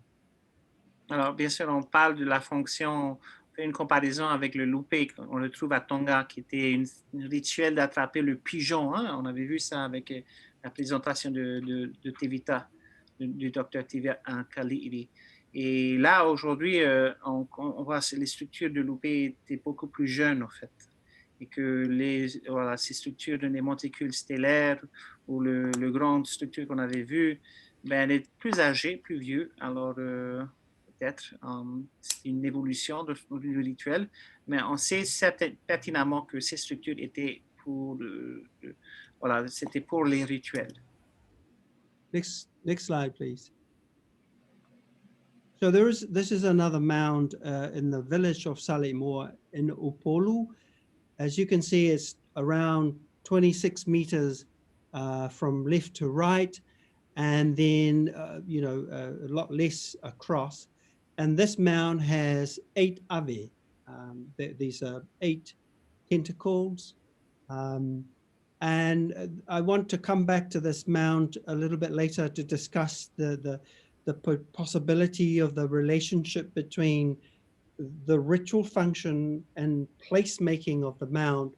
Alors, bien sûr, on parle de la fonction, on fait une comparaison avec le loupé, on le trouve à Tonga, qui était un rituel d'attraper le pigeon. Hein? On avait vu ça avec la présentation de Tevita, du docteur Tevita en Kaliʻiwi. Et là, aujourd'hui, on voit que les structures de loupé étaient beaucoup plus jeunes, en fait. Et que ces structures des monticules stellaires ou le grande structure qu'on avait vue, ben, elle est plus âgée, plus vieux. Alors, peut-être, c'est une évolution du rituel, mais on sait pertinemment que ces structures étaient pour, c'était pour les rituels. Next slide, please. So this is another mound in the village of Samoa in Upolu. As you can see, it's around 26 meters from left to right, and then a lot less across. And this mound has 8 ave. These are 8 tentacles. And I want to come back to this mound a little bit later to discuss the possibility of the relationship between the ritual function and placemaking of the mound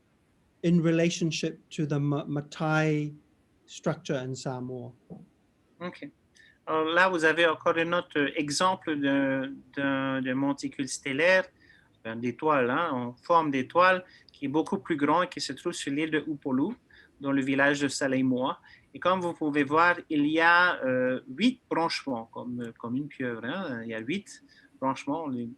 in relationship to the matai structure in Samoa. OK. Alors là, vous avez encore un autre exemple d'un monticule stellaire, d'étoile, hein, en forme d'étoile, qui est beaucoup plus grand et qui se trouve sur l'île de Upolu, dans le village de Samoa. Et comme vous pouvez voir, il y a 8 branchements, comme une pieuvre. Hein. Il y a 8 branchements, il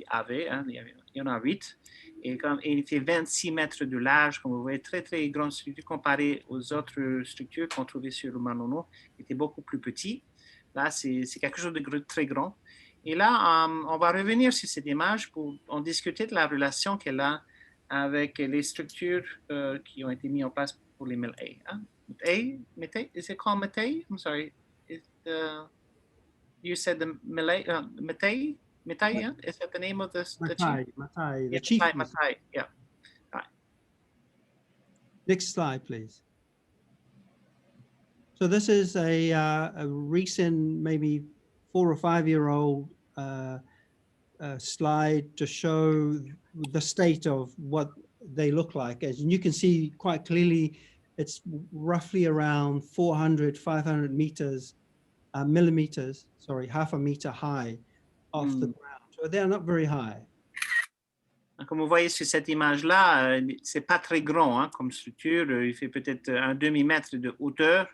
y en a 8. Et il fait 26 mètres de large, comme vous voyez, très, très grande structure comparée aux autres structures qu'on trouvait sur le Manuʻa, qui étaient beaucoup plus petits. Là, c'est quelque chose de très grand. Et là, on va revenir sur cette image pour en discuter de la relation qu'elle a avec les structures qui ont été mises en place pour les Meleisea. Hein? Metai? Is it called Metai? I'm sorry. You said the Metai? Metai, yeah? Is that the name of the chief? Matai, the chief. Matai, yeah. Right. Next slide, please. So this is a recent, maybe 4 or 5 year old slide to show the state of what they look like. As you can see quite clearly, it's roughly around 400, 500 meters, millimeters, sorry, half a meter high off the ground. So they're not very high. Comme vous voyez sur cette image-là, c'est pas très grand hein, comme structure. Il fait peut-être un demi-mètre de hauteur,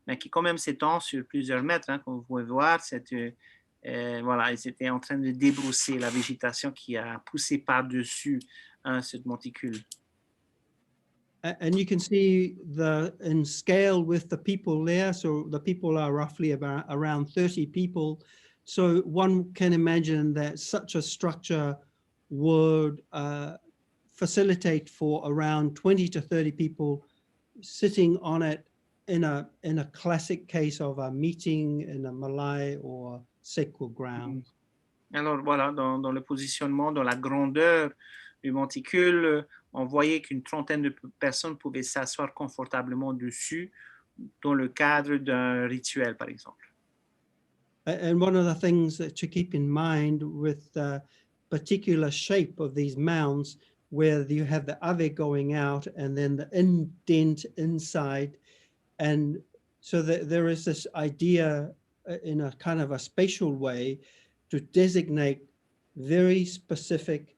mais qui quand même s'étend sur plusieurs mètres. Hein, comme vous pouvez voir, voilà, ils étaient en train de débrousser la végétation qui a poussé par-dessus ce monticule. And you can see in scale with the people there. So the people are roughly around 30 people. So one can imagine that such a structure would facilitate for around 20 to 30 people sitting on it in a classic case of a meeting in a Malay or sacred ground. Alors voilà, dans le positionnement, dans la grandeur du monticule, on voyait qu'une trentaine de personnes pouvaient s'asseoir confortablement dessus dans le cadre d'un rituel, par exemple. And one of the things to keep in mind with the particular shape of these mounds, where you have the ave going out and then the indent inside, and so that there is this idea in a kind of a spatial way to designate very specific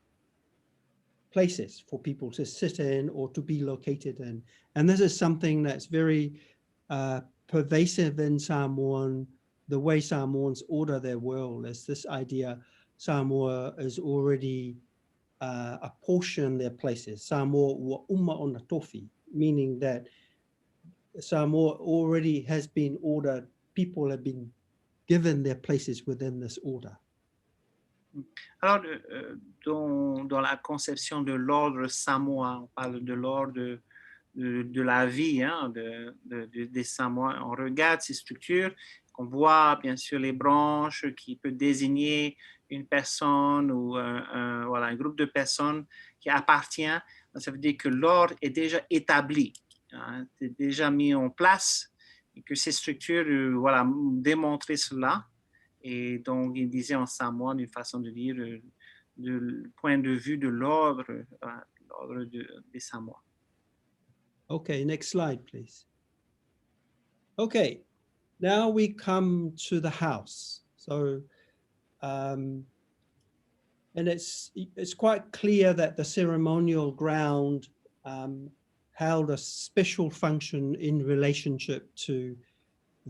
places for people to sit in or to be located in. And this is something that's very pervasive in Samoan the way Samoans order their world is this idea Samoa is already apportioned their places. Samoa ua uma ona tofi, meaning that Samoa already has been ordered. People have been given their places within this order. Alors, dans la conception de l'ordre samoan, on parle de l'ordre de la vie hein, des Samoans. On regarde ces structures, on voit bien sûr les branches qui peuvent désigner une personne ou voilà, un groupe de personnes qui appartient. Ça veut dire que l'ordre est déjà établi, hein, est déjà mis en place et que ces structures voilà, démontraient cela. Et donc, il disait en Samoa, d'une façon de dire, du point de vue de l'ordre des Samoa. Okay, next slide, please. Okay, now we come to the house. So, and it's quite clear that the ceremonial ground held a special function in relationship to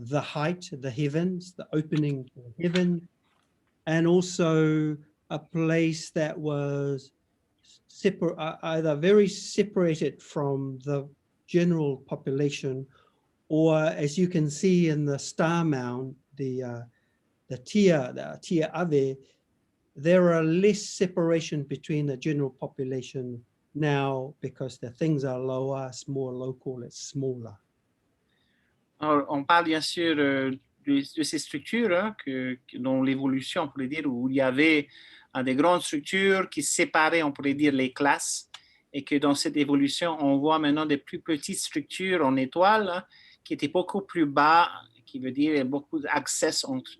the height, the heavens, the opening to the heaven, and also a place that was either very separated from the general population, or as you can see in the star mound, the tia ave, there are less separation between the general population now because the things are lower, it's more local, it's smaller. Alors, on parle bien sûr de ces structures hein, dont l'évolution, on pourrait dire, où il y avait des grandes structures qui séparaient, on pourrait dire, les classes, et que dans cette évolution, on voit maintenant des plus petites structures en étoiles hein, qui étaient beaucoup plus bas, qui veut dire beaucoup d'accès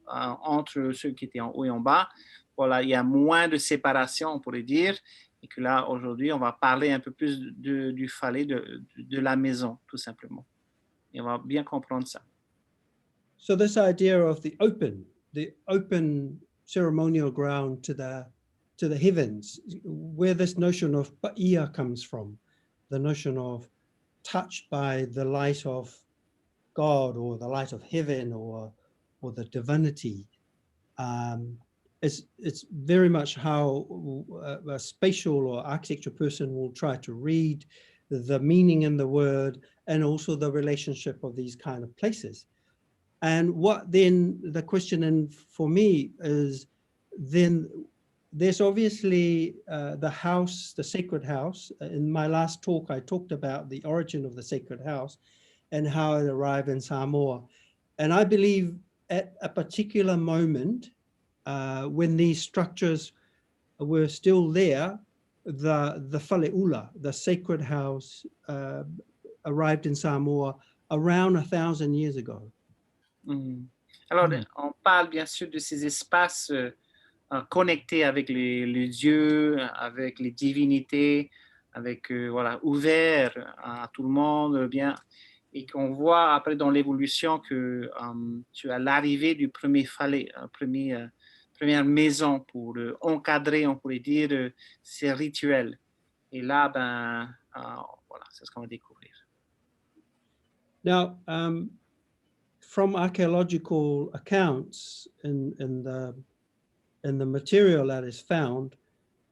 entre ceux qui étaient en haut et en bas. Voilà, il y a moins de séparation, on pourrait dire, et que là, aujourd'hui, on va parler un peu plus du Faleʻ, de la maison, tout simplement. Et on va bien comprendre ça. So this idea of the open ceremonial ground to the heavens, where this notion of paia comes from, the notion of touched by the light of God or the light of heaven or the divinity, it's very much how a spatial or architecture person will try to read the meaning in the word and also the relationship of these kind of places. And what then the question for me is, then there's obviously the house, the sacred house. In my last talk, I talked about the origin of the sacred house and how it arrived in Samoa. And I believe at a particular moment, when these structures were still there, the Faleʻula, the sacred house, arrived in Samoa around 1,000 years ago. Alors, on parle bien sûr de ces espaces connectés avec les dieux, avec les divinités, avec voilà, ouverts à tout le monde, bien, et qu'on voit après dans l'évolution que tu as l'arrivée du premier Faleʻ, première maison pour encadrer, on pourrait dire, ces rituels. Et là, ben, voilà, c'est ce qu'on va découvrir. Now, from archaeological accounts in the material that is found,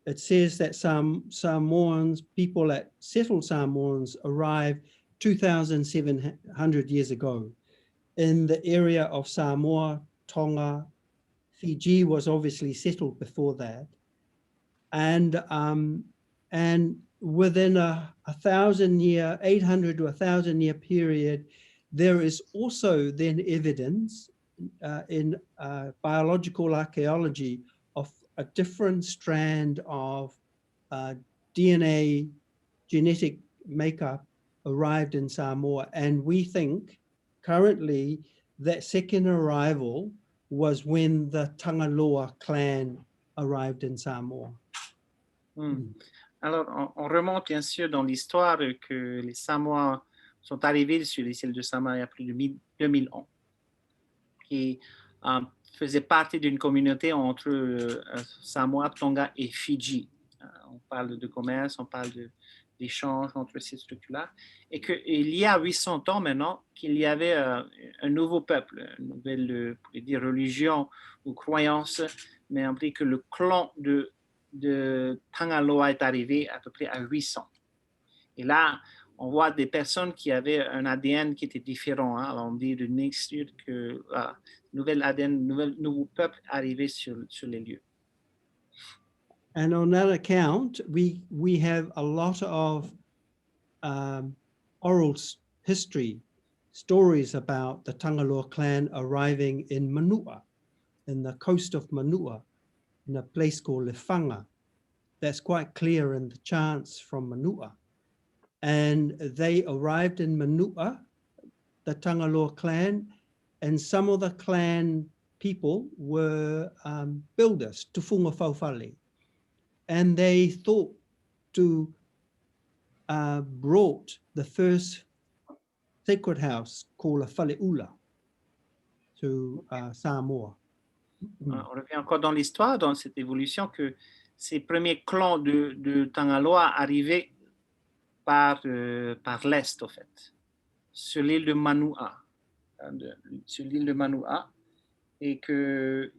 it says that some Samoans, people that settled Samoans, arrived 2,700 years ago in the area of Samoa, Tonga. Fiji was obviously settled before that, and within a 1,000-year, 800 to 1,000-year period, there is also then evidence in biological archaeology of a different strand of DNA genetic makeup arrived in Samoa. And we think currently that second arrival was when the Tangaloa clan arrived in Samoa. Alors, on remonte bien sûr dans l'histoire que les Samoans sont arrivés sur les îles de Samoa il y a plus de 2000 ans, qui faisaient partie d'une communauté entre Samoa, Tonga et Fidji. On parle de commerce, on parle d'échange entre ces structures-là, et qu'il y a 800 ans maintenant qu'il y avait un nouveau peuple, une nouvelle dire, religion ou croyance, mais on dit que le clan de Tangaloa est arrivé à peu près à 800. Et là, on voit des personnes qui avaient un ADN qui était différent. Hein. Alors on dit de mixture que nouvel ADN, nouveau peuple arrivé sur les lieux. And on that account, we have a lot of oral history, stories about the Tangaloa clan arriving in Manuʻa, in the coast of Manuʻa, in a place called Lefanga. That's quite clear in the chants from Manuʻa. And they arrived in Manuʻa, the Tangaloa clan, and some of the clan people were builders, tufunga faufale. And they thought to brought the first sacred house called a Faleʻula to Samoa. On revient encore dans l'histoire, dans cette évolution, que ces premiers clans de Tangaloa arrivaient par l'est, en fait, sur l'île de Manuʻa, et que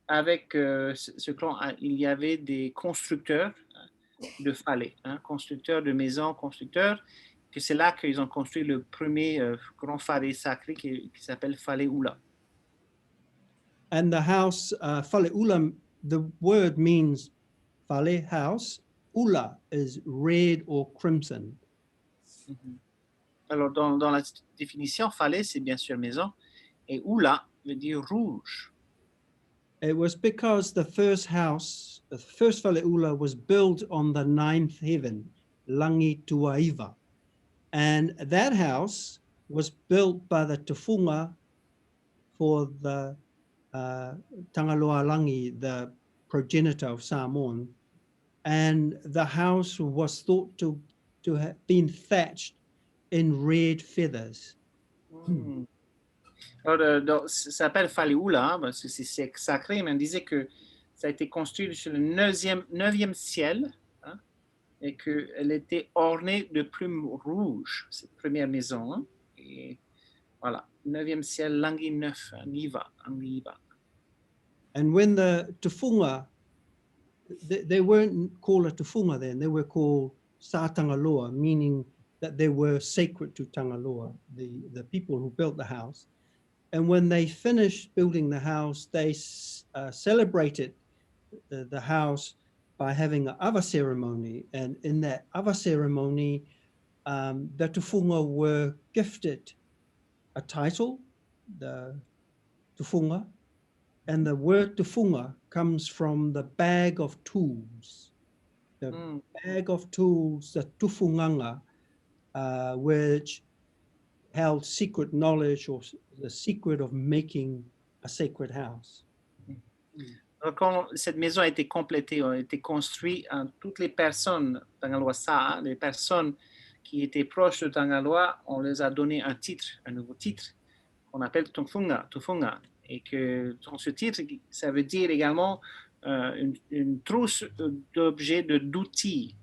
avec ce clan, il y avait des constructeurs de falais, constructeurs de maisons, constructeurs, que c'est là qu'ils ont construit le premier grand falais sacré qui s'appelle Faleʻula. And the house, Faleʻula, the word means fale, house. Ula is red or crimson. Alors, dans la définition, falais, c'est bien sûr maison, et ula veut dire rouge. It was because the first house, the first Faleʻula was built on the ninth heaven, Langi Tuaiva. And that house was built by the tufunga for the Tangaloa Langi, the progenitor of Samoan. And the house was thought to have been thatched in red feathers. Alors, ça s'appelle Faleʻula, parce que c'est sacré, mais on disait que ça a été construit sur le 9e ciel, hein, et qu'elle était ornée de plumes rouges, cette première maison. Hein, et voilà, 9e ciel, Langi 9, Niva, Angiva. And when the tufunga, they weren't called a tufunga then, they were called Sa Tangaloa, meaning that they were sacred to Tangaloa, the people who built the house. And when they finished building the house, they celebrated the house by having an awa ceremony. And in that awa ceremony, the tufunga were gifted a title, the tufunga, and the word tufunga comes from the bag of tools. The bag of tools, the tufunganga, which held secret knowledge or the secret of making a sacred house. Donc, quand cette maison a été complétée, a été construite, toutes les personnes Tangaloa, les personnes qui étaient proches de Tangaloa, on les a donné un titre, un nouveau titre, qu'on appelle tufunga. Et que dans ce titre, ça veut dire également une trousse d'objets, d'outils.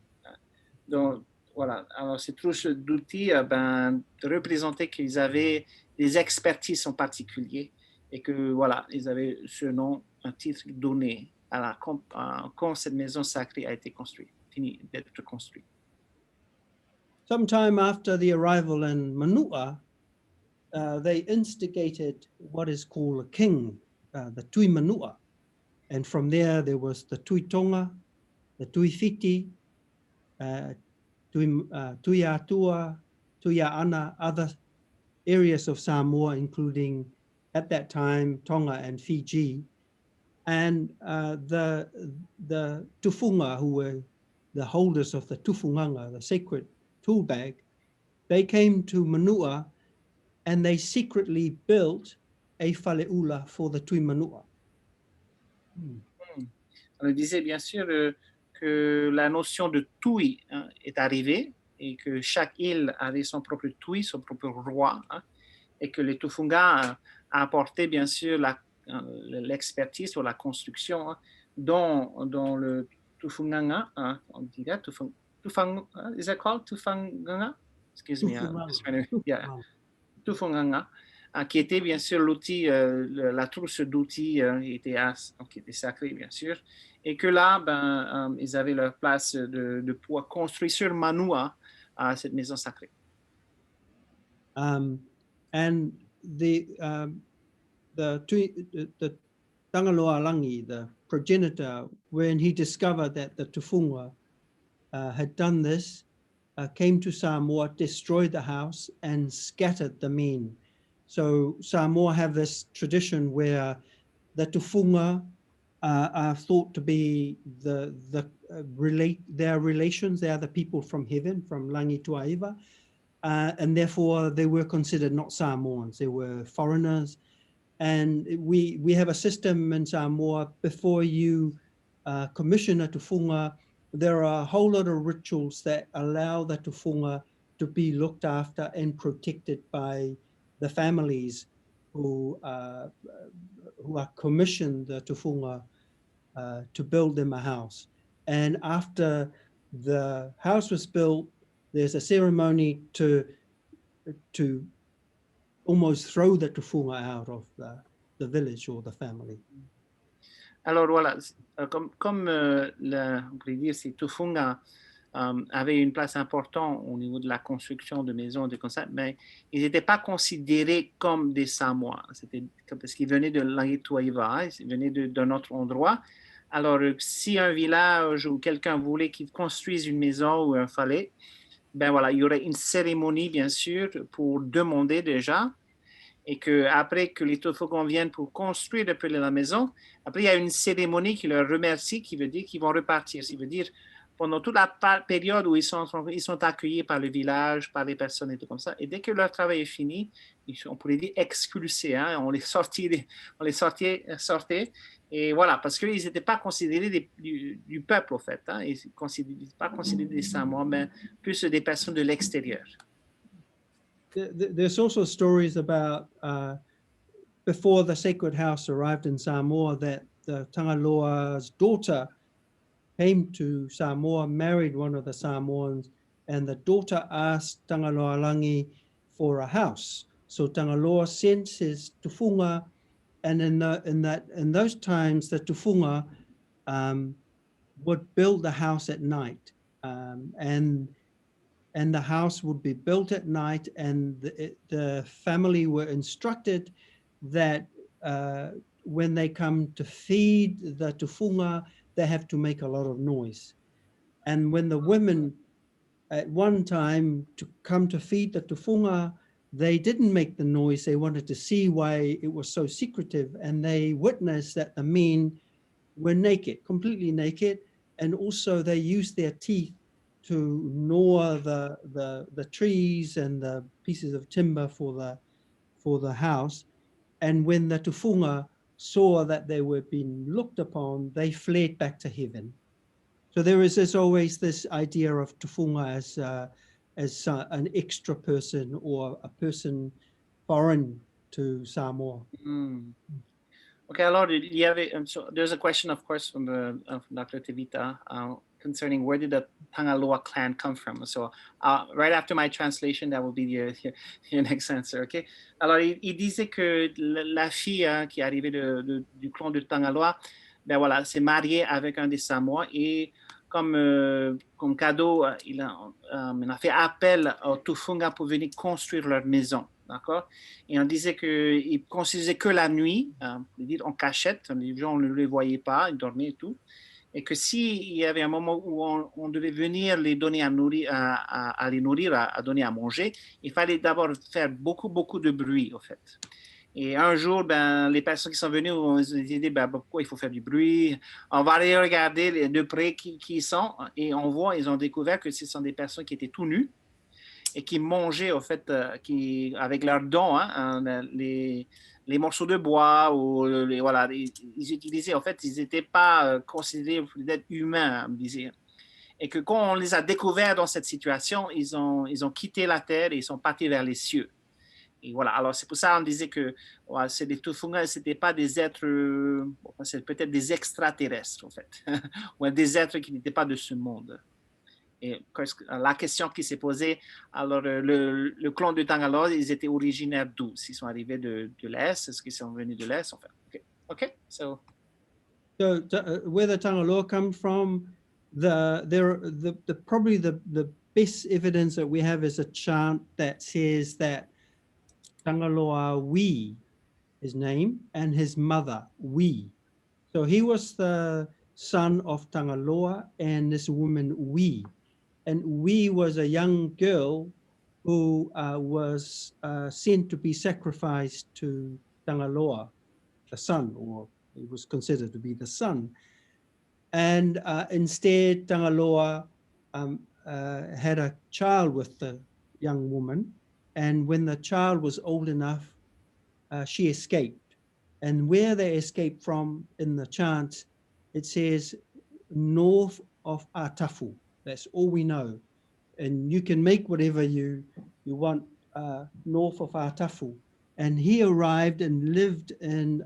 Donc, voilà. Alors, ces trousses d'outils représentaient qu'ils avaient des expertises en particulier et que, voilà, ils avaient ce nom, un titre donné quand cette maison sacrée a été construite, fini d'être construite. Sometime after the arrival in Manuʻa, they instigated what is called a king, the Tui Manuʻa. And from there was the Tui Tonga, the Tui Fiti, Tui ATUA, Tui Ana, other areas of Samoa, including at that time Tonga and Fiji. And the tufunga, who were the holders of the tufunganga, the sacred tool bag, they came to Manuʻa and they secretly built a Faleʻula for the Tui Manuʻa. On disait bien sûr que la notion de tui est arrivée et que chaque île avait son propre tui, son propre roi, et que les tufunga a apporté bien sûr l'expertise sur la construction, dont le tufunganga, on dirait is that called Tufanganga? Excuse me. Yeah. Tufanganga, qui était bien sûr l'outil, la trousse d'outils qui était sacrée, bien sûr. Et que là, ils avaient leur place de pouvoir construire sur Manuʻa cette maison sacrée. And the Tangaloa Langi, the progenitor, when he discovered that the Tufunga had done this, came to Samoa, destroyed the house, and scattered the men. So Samoa have this tradition where the Tufunga are thought to be their relations. They are the people from heaven, from Langi Tuaiva, and therefore they were considered not Samoans. They were foreigners. And we have a system in Samoa, before you commission a tufunga, there are a whole lot of rituals that allow the tufunga to be looked after and protected by the families who are commissioned the tufunga to build them a house. And after the house was built, there's a ceremony to almost throw the tufunga out of the village or the family. Alors voilà, comme on pourrait dire, ces tufunga avaient une place importante au niveau de la construction de maisons, de comme ça, mais ils n'étaient pas considérés comme des Samoans. C'était parce qu'ils venaient de Langi Tuaiva, ils venaient d'un autre endroit. Alors, si un village ou quelqu'un voulait qu'il construise une maison ou un falaise, ben voilà, il y aurait une cérémonie, bien sûr, pour demander déjà, et qu'après que les Tofogons viennent pour construire depuis la maison, après il y a une cérémonie qui leur remercie, qui veut dire qu'ils vont repartir. Ça veut dire, pendant toute la période où ils sont accueillis par le village, par les personnes et tout comme ça, et dès que leur travail est fini, on pourrait dire expulsés, hein, on les sortait, et voilà, parce qu'ils n'étaient pas considérés du peuple, au fait, hein, ils n'étaient pas considérés des Samoans, mais plus des personnes de l'extérieur. There's also stories about before the sacred house arrived in Samoa, that the Tangaloa's daughter came to Samoa, married one of the Samoans, and the daughter asked Tangaloa Langi for a house. So Tangaloa sent his tufunga, and in those times, the tufunga would build the house at night, and the house would be built at night, and the family were instructed that when they come to feed the tufunga, they have to make a lot of noise. And when the women at one time to come to feed the tufunga, they didn't make the noise. They wanted to see why it was so secretive, and they witnessed that the men were naked, completely naked, and also they used their teeth to gnaw the trees and the pieces of timber for the house. And when the tufunga saw that they were being looked upon, they fled back to heaven. So there is always this idea of tufunga as an extra person or a person foreign to Samoa. Okay, alors il y avait, so there's a question, of course, from Dr. Tevita concerning where did the Tangaloa clan come from. So right after my translation, that will be your next answer, okay? Alors, il disait que la fille qui est arrivée du clan de Tangaloa, ben voilà, s'est mariée avec un des Samoa, et comme cadeau, il a fait appel au Tufunga pour venir construire leur maison. D'accord? Et on disait qu'ils construisaient que la nuit, en cachette, les gens ne les voyaient pas, ils dormaient et tout. Et que s'il y avait un moment où on devait venir les donner à nourrir, à les nourrir, à donner à manger, il fallait d'abord faire beaucoup de bruit, en fait. Et un jour, les personnes qui sont venues ont dit, pourquoi il faut faire du bruit? On va aller regarder de près qui ils sont, et on voit, ils ont découvert que ce sont des personnes qui étaient tout nues, et qui mangeaient, en fait, avec leurs dents, les morceaux de bois, ou voilà, ils utilisaient, en fait, ils n'étaient pas considérés d'être humains, on disait. Et que quand on les a découverts dans cette situation, ils ont quitté la terre et ils sont partis vers les cieux. Et voilà, alors c'est pour ça qu'on disait que voilà, c'est des Tufunga, ce n'étaient pas des êtres, c'est peut-être des extraterrestres, en fait, ou des êtres qui n'étaient pas de ce monde. Et la question qui s'est posée, alors le clan de Tangaloa, ils étaient originaires d'où? S'ils sont arrivés de l'Est, est-ce qu'ils sont venus de l'Est? Enfin, okay. So where the Tangaloa come from, probably the best evidence that we have is a chant that says that Tangaloa Wi, his name, and his mother Wi. So he was the son of Tangaloa and this woman Wi. And Wi was a young girl who was sent to be sacrificed to Tangaloa, the son, or it was considered to be the son. And instead, Tangaloa had a child with the young woman. And when the child was old enough, she escaped. And where they escaped from in the chant, it says north of Atafu. That's all we know. And you can make whatever you want north of Atafu. And he arrived and lived in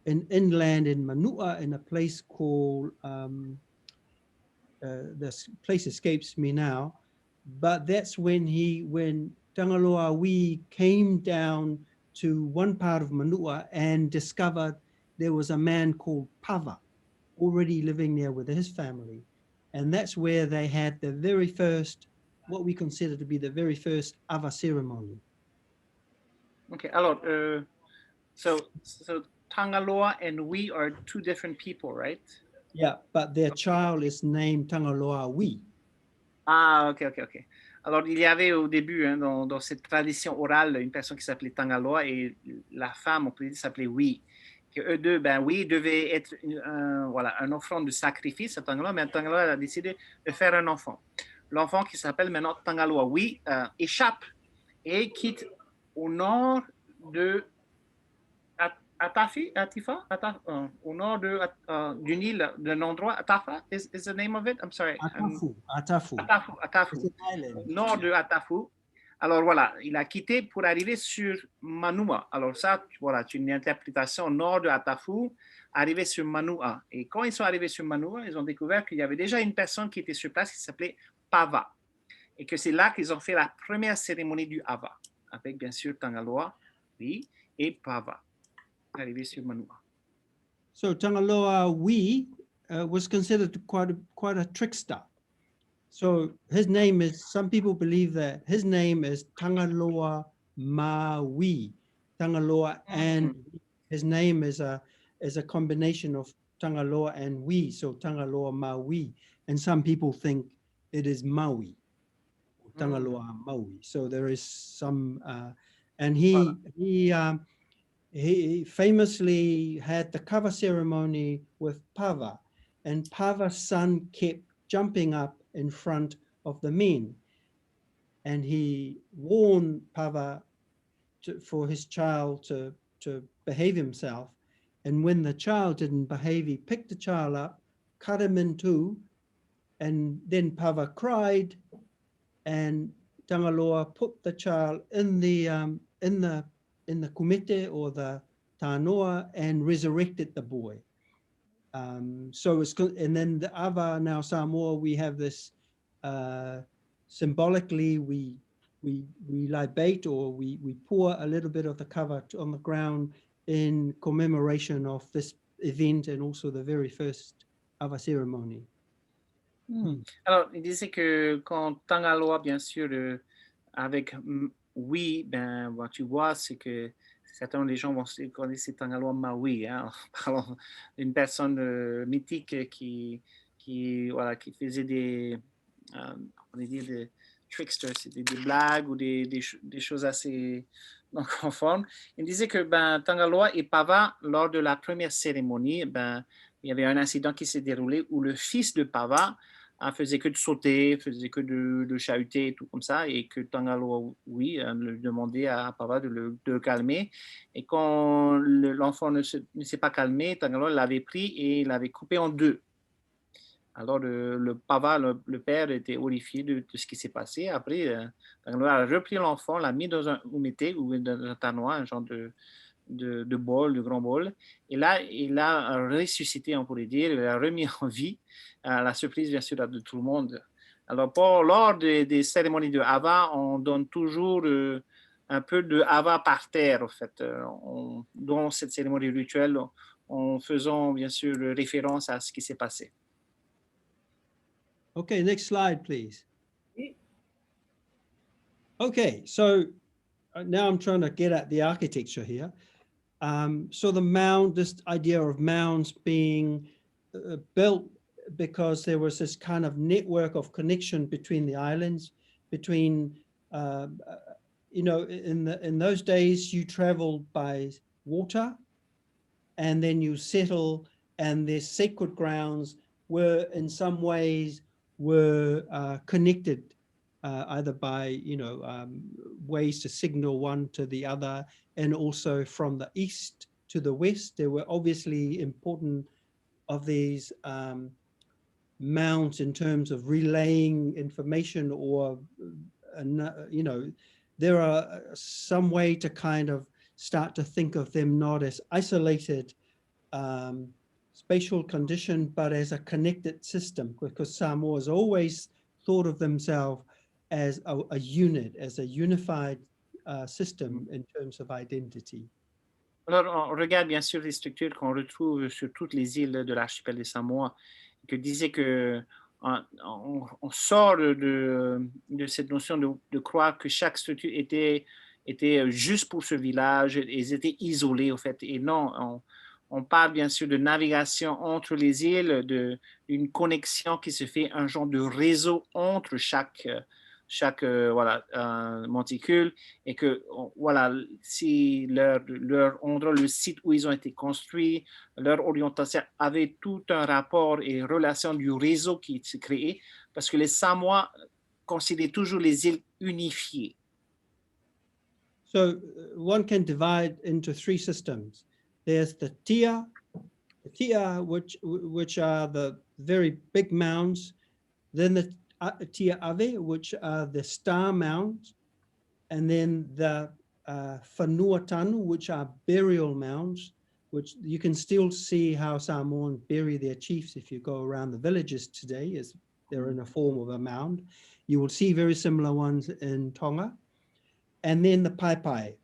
inland in Manuʻa in a place called, this place escapes me now, but that's when Tangaloa Wi came down to one part of Manuʻa and discovered there was a man called Pava already living there with his family. And that's where they had the very first, what we consider to be the very first Ava ceremony. Okay, alors, so Tangaloa and we are two different people, right? Yeah, but their child is named Tangaloa Wi. Ah, ok. Alors, il y avait au début, hein, dans cette tradition orale, une personne qui s'appelait Tangaloa et la femme, on peut dire, s'appelait Wi. Que eux deux, Wi devait être un offrande de sacrifice à Tangaloa, mais Tangaloa a décidé de faire un enfant. L'enfant qui s'appelle maintenant Tangaloa Wi échappe et quitte au nord de au nord d'une île, d'un endroit, Atafa is the name of it? I'm sorry. Atafu. Nord de Atafu. Alors voilà, il a quitté pour arriver sur Manuʻa. Alors ça, voilà, c'est une interprétation nord de Atafu, arrivé sur Manuʻa. Et quand ils sont arrivés sur Manuʻa, ils ont découvert qu'il y avait déjà une personne qui était sur place qui s'appelait Pava. Et que c'est là qu'ils ont fait la première cérémonie du Ava, avec bien sûr Tangaloa, oui, et Pava. Arrivé sur Manuʻa. So Tangaloa Wi was considered quite a trickster. So his name is, some people believe that his name is Tangaloa Maui, Tangaloa, and his name is a combination of Tangaloa and Wi, so Tangaloa Maui. And some people think it is Maui, Tangaloa Maui. So there is some, and he famously had the cover ceremony with Pava, and Pava's son kept jumping up in front of the men. And he warned Pava for his child to behave himself. And when the child didn't behave, he picked the child up, cut him in two, and then Pava cried, and Tangaloa put the child in the kumete or the tānoa and resurrected the boy. So it's good. And then the Ava, now Samoa, we have this symbolically, we libate or we pour a little bit of the kava on the ground in commemoration of this event and also the very first Ava ceremony. Alors, il disait que quand Tangaloa, bien sûr, avec oui, tu vois, c'est que certains des gens vont se connaître c'est Tangaloa Maui, hein, parlant d'une personne mythique qui faisait des, on va dire, des tricksters, des blagues ou des choses assez non conformes. Il disait que Tangaloa et Pava, lors de la première cérémonie, il y avait un incident qui s'est déroulé où le fils de Pava faisait que de sauter, faisait que de chahuter et tout comme ça, et que Tangaloa, lui demandait à Pava de le calmer. Et quand l'enfant ne s'est pas calmé, Tangaloa l'avait pris et l'avait coupé en deux. Alors le Pava, le père, était horrifié de ce qui s'est passé. Après, Tangaloa a repris l'enfant, l'a mis dans un umete ou dans un tanoa, un genre de bol, de grand bol. Et là, il a ressuscité, on pourrait dire, il a remis en vie, à la surprise, bien sûr, de tout le monde. Alors, lors des cérémonies de hava, on donne toujours un peu de hava par terre, en fait, dans cette cérémonie rituelle, en faisant bien sûr référence à ce qui s'est passé. Okay, next slide, please. Okay, so now I'm trying to get at the architecture here. So the mound, this idea of mounds being built because there was this kind of network of connection between the islands, between, you know, in those days you traveled by water and then you settle, and their sacred grounds were in some ways connected either by, you know, ways to signal one to the other, and also from the east to the west. There were obviously important of these mounds in terms of relaying information, or, you know, there are some way to kind of start to think of them not as isolated spatial condition, but as a connected system, because Samoa has always thought of themselves as a unit, as a unified system in terms of identity. Alors, on regarde bien sûr les structures qu'on retrouve sur toutes les îles de l'archipel des Samoa, que disait que on sort de cette notion de croire que chaque structure était juste pour ce village, ils étaient isolés en fait. Et non, on parle bien sûr de navigation entre les îles, d'une connexion qui se fait, un genre de réseau entre chaque voilà, monticule, et que voilà, si leur endroit, le site où ils ont été construits, leur orientation avait tout un rapport et relation du réseau qui s'est créé, parce que les Samoa considèrent toujours les îles unifiées. So one can divide into three systems. There's the tia, which are the very big mounds, then the tia ave, which are the star mounds, and then the whanuatanu, which are burial mounds, which you can still see how Samoans bury their chiefs if you go around the villages today, as they're in a form of a mound. You will see very similar ones in Tonga. And then the paipai,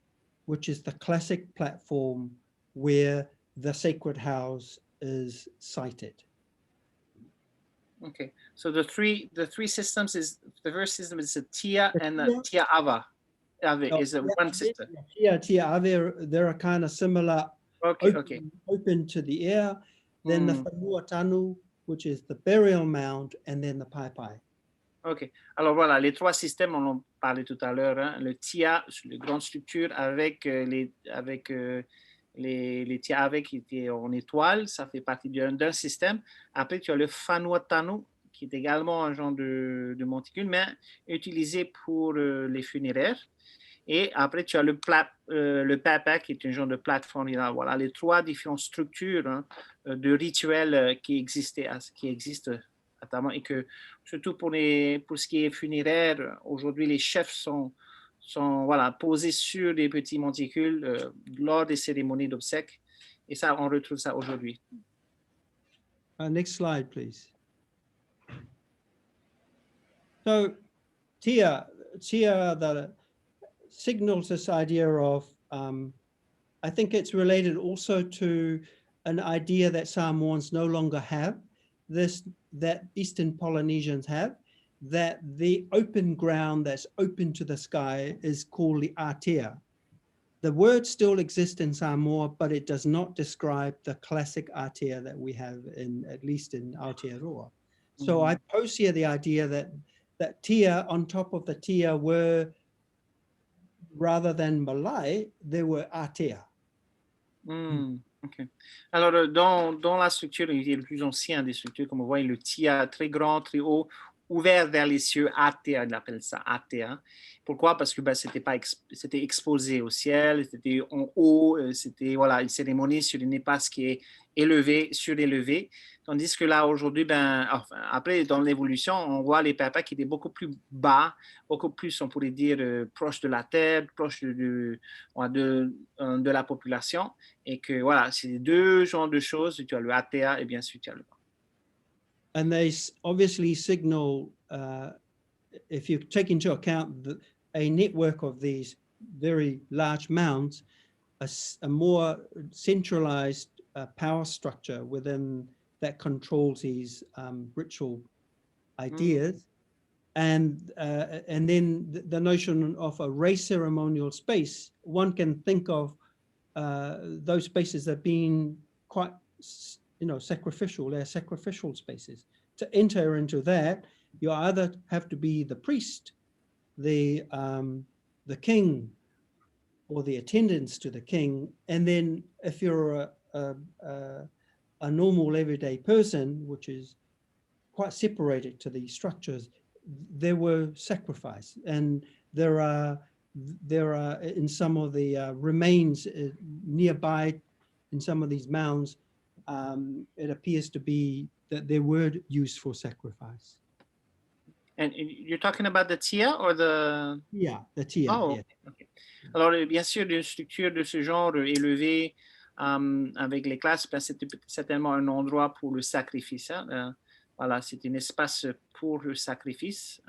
which is the classic platform where the sacred house is sited. Okay, so the three systems is, the first system is the tia and the tia ava. Ave is one system. Tia ave, they're kind of similar, Okay, open to the air. Then the whanuatanu, which is the burial mound, and then the paipai. OK. Alors voilà, les trois systèmes, on en parlait tout à l'heure. Hein. Le TIA, les grandes structures avec les TIA avec qui étaient en étoile, ça fait partie d'un système. Après, tu as le Whanuatanu, qui est également un genre de monticule, mais utilisé pour les funéraires. Et après, tu as le papa, qui est un genre de plateforme. Voilà, les trois différentes structures, hein, de rituels qui existent et que surtout pour ce qui est funéraire, aujourd'hui les chefs sont voilà, posés sur des petits monticules lors des cérémonies d'obsèques, et ça on retrouve ça aujourd'hui. Next slide, please. So tia that signals this idea of, I think it's related also to an idea that Samoans no longer have, that Eastern Polynesians have, that the open ground that's open to the sky is called the Atea. The word still exists in Samoa, but it does not describe the classic Atea that we have at least in Aotearoa. So I pose here the idea that tia on top of the tia were, rather than Malay, there were Atea. Okay. Alors, dans la structure, il est le plus ancien des structures, comme on voit, le tia très grand, très haut, ouvert vers les cieux, Atea, on appelle ça Atea. Pourquoi? Parce que c'était exposé au ciel, c'était en haut, c'était voilà, une cérémonie sur une épaisse qui est élevée, surélevée. Tandis que là, aujourd'hui, après, dans l'évolution, on voit les papas qui étaient beaucoup plus bas, beaucoup plus, on pourrait dire, proche de la terre, proche de la population. Et que voilà, c'est deux genres de choses. Tu as le Atea et bien sûr, tu as le bas. And they obviously signal if you take into account a network of these very large mounds, a more centralized power structure within that controls these ritual ideas. And then the notion of a race ceremonial space, one can think of those spaces that being quite, sacrificial. They're sacrificial spaces. To enter into that, you either have to be the priest, the king, or the attendants to the king. And then if you're a normal everyday person, which is quite separated to these structures, there were sacrifice. And there are in some of the remains nearby in some of these mounds, it appears to be that they were used for sacrifice. And you're talking about the tia or the... Yeah, the tia. Oh, yeah. okay. Alors, bien sûr, une structure de ce genre élevée avec les classes, c'était certainement un endroit pour le sacrifice. Hein. Voilà, c'est un espace pour le sacrifice.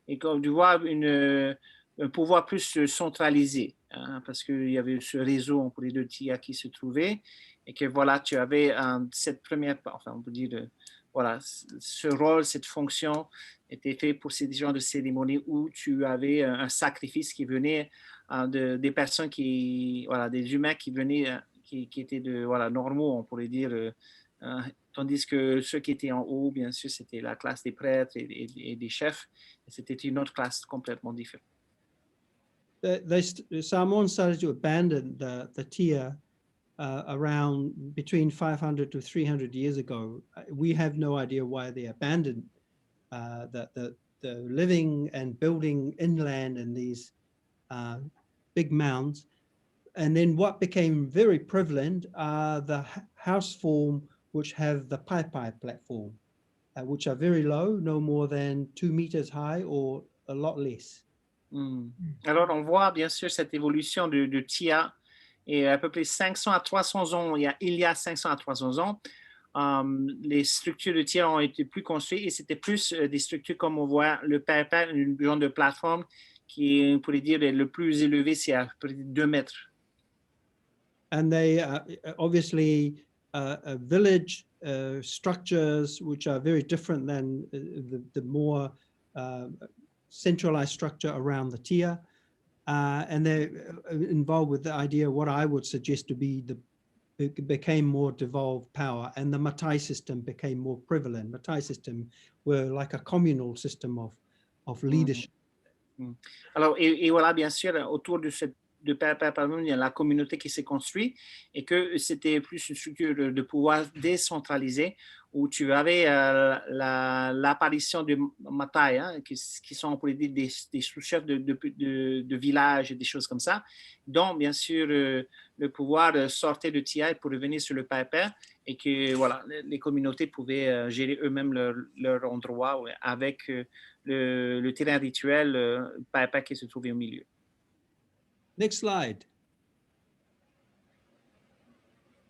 Et comme tu vois, un pouvoir plus centralisé, hein, parce qu'il y avait ce réseau entre les deux tia qui se trouvait, et que voilà, tu avais cette première, enfin, on peut dire, voilà, ce rôle, cette fonction était fait pour ces genres de cérémonies où tu avais un sacrifice qui venait des personnes voilà, des humains qui venaient, qui étaient voilà, normaux, on pourrait dire, tandis que ceux qui étaient en haut, bien sûr, c'était la classe des prêtres et des chefs, et c'était une autre classe complètement différente. The Samoans started to abandon the tia around between 500 to 300 years ago. We have no idea why they abandoned the living and building inland in these big mounds. And then what became very prevalent are the house form which have the pai platform, which are very low, no more than 2 meters high or a lot less. Alors, on voit bien sûr cette évolution de tia, et à peu près 500 à 300 ans, il y a 500 à 300 ans, les structures de tia ont été plus construites et c'était plus des structures comme on voit le pai, une genre de plateforme qui, on pourrait dire, le plus élevé, c'est à peu près 2 mètres. And they obviously village structures which are very different than the more centralized structure around the tia. And they're involved with the idea, what I would suggest to be became more devolved power, and the matai system became more prevalent. Matai system were like a communal system of leadership. Alors, et voilà, bien sûr, autour de cette il y a la communauté qui s'est construite et que c'était plus une structure de pouvoir décentralisée où tu avais l'apparition de matai, hein, qui sont, on pourrait dire, des sous-chefs de villages et des choses comme ça. Donc, bien sûr, le pouvoir sortait de tia pour revenir sur le pai et que voilà, les communautés pouvaient gérer eux-mêmes leur endroit avec le terrain rituel pai qui se trouvait au milieu. Next slide.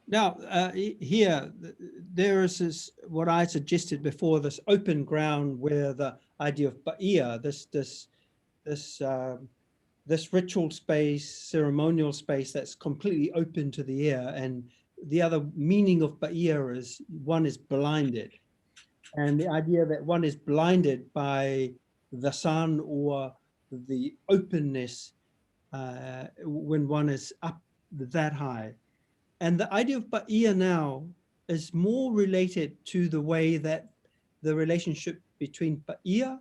Now, here, there is this, what I suggested before, this open ground where the idea of paia, this ritual space, ceremonial space that's completely open to the air. And the other meaning of paia is one is blinded. And the idea that one is blinded by the sun or the openness when one is up that high. And the idea of paia now is more related to the way that the relationship between paia,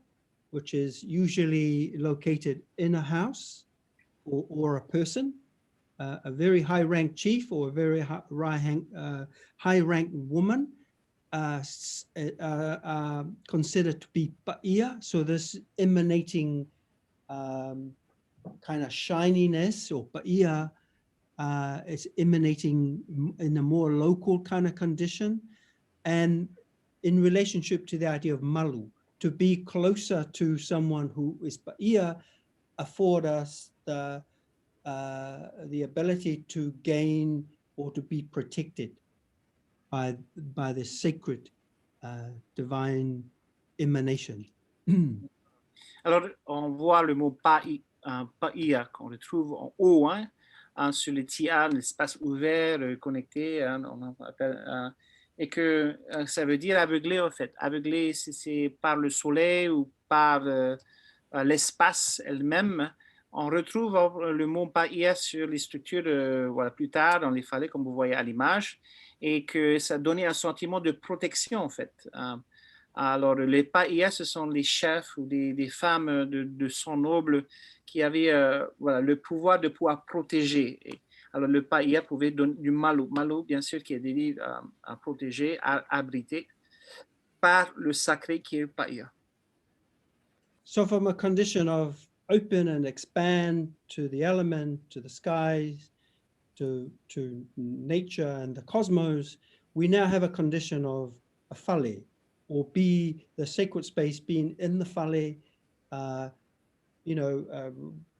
which is usually located in a house or a person, a very high-ranked chief or a very high-ranked woman, considered to be paia. So this emanating kind of shininess or paia is emanating in a more local kind of condition, and in relationship to the idea of malu, to be closer to someone who is paia afford us the ability to gain or to be protected by the sacred divine emanation. Alors, on voit le mot paia qu'on retrouve en haut, hein, sur le tia, l'espace ouvert, connecté, hein, on appelle, et que ça veut dire aveuglé en fait. Aveuglé, c'est par le soleil ou par l'espace elle-même. On retrouve le mot paia sur les structures voilà, plus tard dans les falaises, comme vous voyez à l'image, et que ça donnait un sentiment de protection en fait. Alors, les païas, ce sont les chefs ou des femmes de sang noble qui avaient voilà, le pouvoir de pouvoir protéger. Et alors, le païa pouvait donner du malo. Malo, bien sûr, qui est dédié à protéger, à abriter par le sacré qui est le païa. So from a condition of open and expand to the element, to the skies, to nature and the cosmos, we now have a condition of a fale, or be the sacred space being in the fale,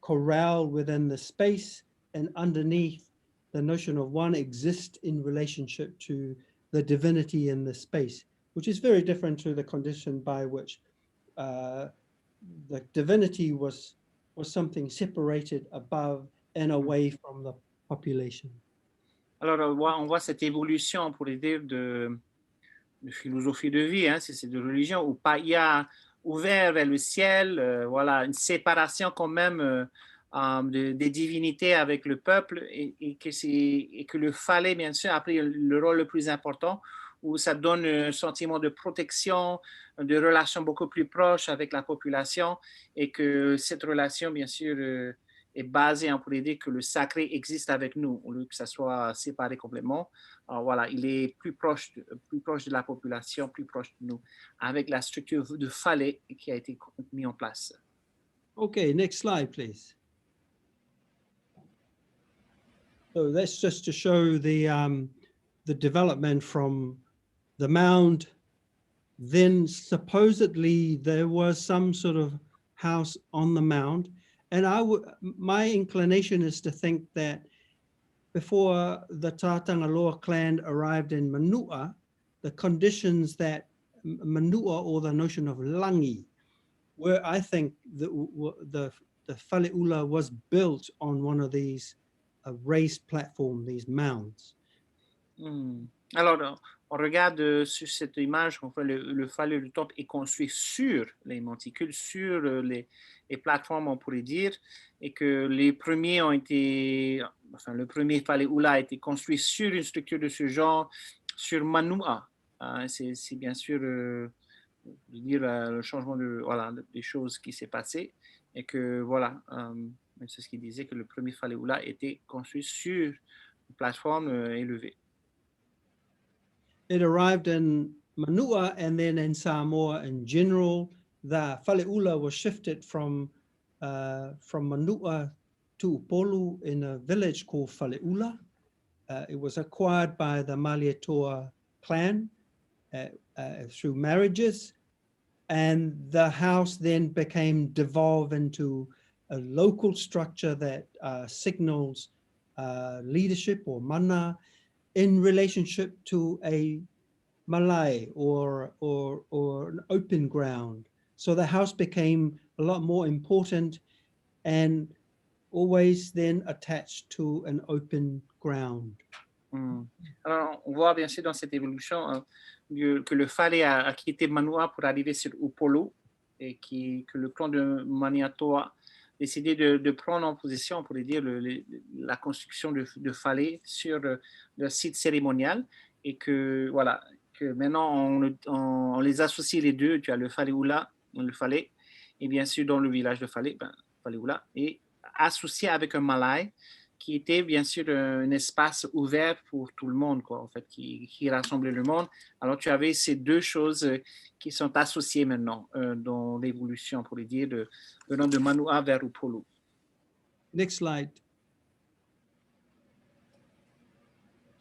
corralled within the space, and underneath the notion of one exists in relationship to the divinity in the space, which is very different to the condition by which the divinity was something separated above and away from the population. Alors, on voit cette évolution, on pourrait dire, de philosophie de vie, hein, c'est de religion, où païa ouvert vers le ciel, voilà, une séparation quand même des divinités avec le peuple, et que le fallait, bien sûr, a pris le rôle le plus important, où ça donne un sentiment de protection, de relation beaucoup plus proche avec la population, et que cette relation, bien sûr, est basée, on pourrait dire, que le sacré existe avec nous, au lieu que ça soit séparé complètement. Alors, voilà, il est plus proche de la population, plus proche de nous, avec la structure de fallait qui a été mise en place. Okay, next slide, please. So that's just to show the development from the mound. Then supposedly there was some sort of house on the mound, and my inclination is to think that before the Tangaloa clan arrived in Manuʻa, the conditions that Manuʻa, or the notion of langi, where I think the Faleʻula was built on one of these raised platforms, these mounds. Alors, on regarde sur cette image, on voit le fallait du temple est construit sur les monticules, sur les plateformes, on pourrait dire, et que les premiers ont été, enfin, le premier Faleʻula a été construit sur une structure de ce genre, sur Manuʻa. C'est bien sûr, dire le changement des choses qui s'est passé, et que voilà, c'est ce qu'il disait, que le premier Faleʻula a été construit sur une plateforme élevée. It arrived in Manuʻa, and then in Samoa in general, the Faleʻula was shifted from Manuʻa to Upolu in a village called Faleʻula. It was acquired by the Malia clan through marriages, and the house then became devolved into a local structure that signals leadership or mana in relationship to a malai or an open ground. So the house became a lot more important and always then attached to an open ground. Alors, on voit bien sûr dans cette évolution que le fallait a quitté Manuʻa pour arriver sur Upolu, et que le clan de Maniatoa décidé de prendre en position, on pourrait dire, la construction de fallait sur le site cérémonial, et que voilà, que maintenant on les associe les deux. Tu as le Faleʻula, le fallait, et bien sûr dans le village de Faleʻula, et associé avec un malai qui était bien sûr un espace ouvert pour tout le monde, quoi, en fait, qui rassemblait le monde. Alors tu avais ces deux choses qui sont associées maintenant dans l'évolution, on pourrait dire, venant de Manuʻa vers Upolu. Next slide.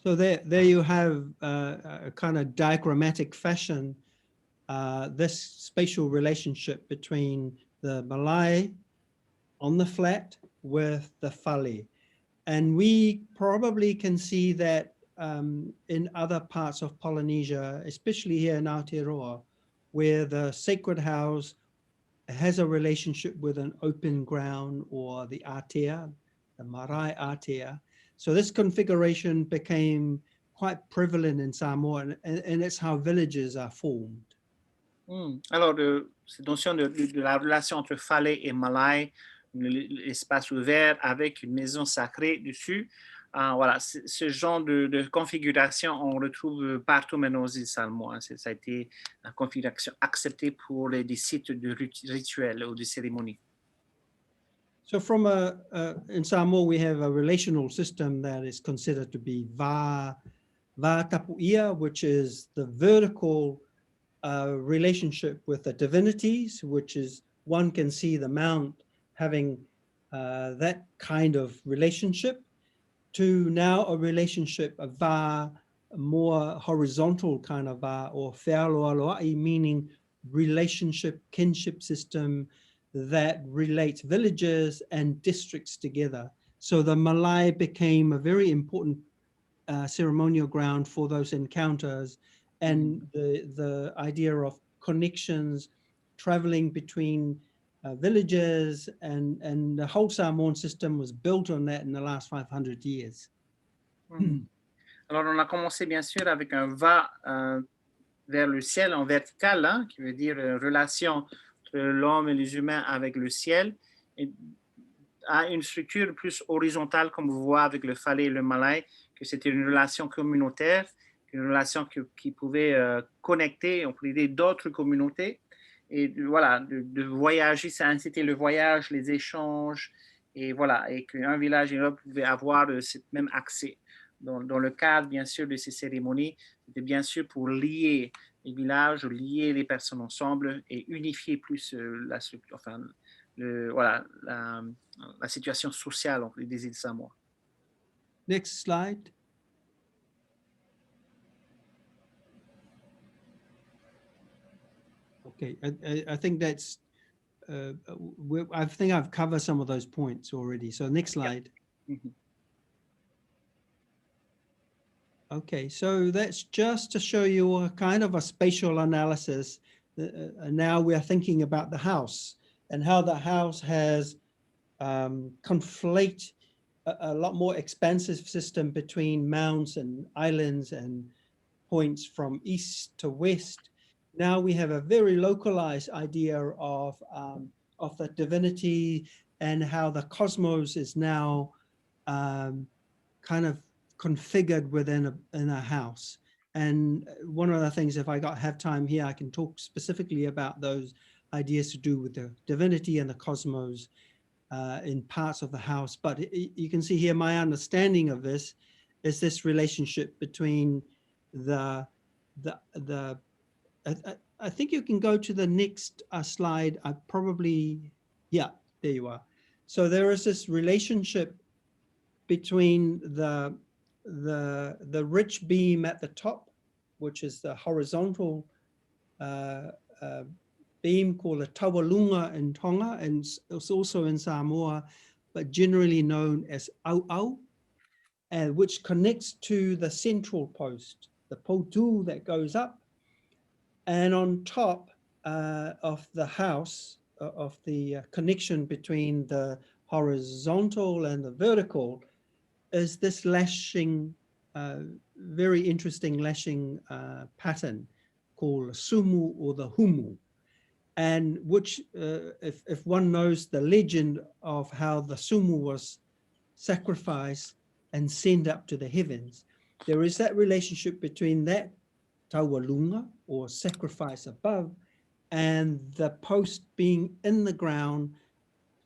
So there you have a kind of diagrammatic fashion, this spatial relationship between the Malay on the flat with the fale. And we probably can see that in other parts of Polynesia, especially here in Aotearoa, where the sacred house has a relationship with an open ground or the atea, the marae atea. So this configuration became quite prevalent in Samoa, and it's how villages are formed. Alors, cette notion de la relation entre Fale et Malaï, l'espace ouvert avec une maison sacrée dessus, voilà, ce genre de configuration, on retrouve partout maintenant aux îles Samoa. Ça a été une configuration acceptée pour des sites de rituels ou de cérémonies. So from in Samoa, we have a relational system that is considered to be va tapuia, which is the vertical relationship with the divinities, which is one can see the mount having that kind of relationship, to now a relationship, a va, a more horizontal kind of va, or Faleʻula, meaning relationship, kinship system that relates villages and districts together. So the Malay became a very important ceremonial ground for those encounters, and the idea of connections, traveling between villages, and the whole Samoan system was built on that in the last 500 years. Alors, on a commencé bien sûr avec un va vers le ciel en vertical, hein, qui veut dire relation entre l'homme et les humains avec le ciel, et à une structure plus horizontale, comme vous voyez avec le Fale et le Malay, que c'était une relation communautaire, une relation qui pouvait connecter, on pourrait dire, d'autres communautés. Et voilà, de voyager, ça incitait le voyage, les échanges, et voilà, et qu'un village et l'autre pouvait avoir ce même accès. Dans le cadre, bien sûr, de ces cérémonies, c'était bien sûr pour lier les villages, lier les personnes ensemble et unifier plus la structure, enfin, voilà, la situation sociale des îles Samoa. Next slide. Okay, I think that's, I think I've covered some of those points already. So next slide. Yep. Okay, so that's just to show you a kind of a spatial analysis. Now we're thinking about the house and how the house has conflate a lot more expansive system between mounds and islands and points from east to west. Now we have a very localized idea of the divinity and how the cosmos is now kind of configured within a house. And one of the things, if I have time here, I can talk specifically about those ideas to do with the divinity and the cosmos in parts of the house. But you can see here, my understanding of this is this relationship between I think you can go to the next slide. Yeah, there you are. So there is this relationship between the rich beam at the top, which is the horizontal beam called a tawalunga in Tonga, and it's also in Samoa, but generally known as au, and which connects to the central post, the potu that goes up. And on top of the house, of the connection between the horizontal and the vertical, is this lashing, very interesting lashing pattern called sumu or the humu, and which, if one knows the legend of how the sumu was sacrificed and sent up to the heavens, there is that relationship between that tawalunga or sacrifice above and the post being in the ground.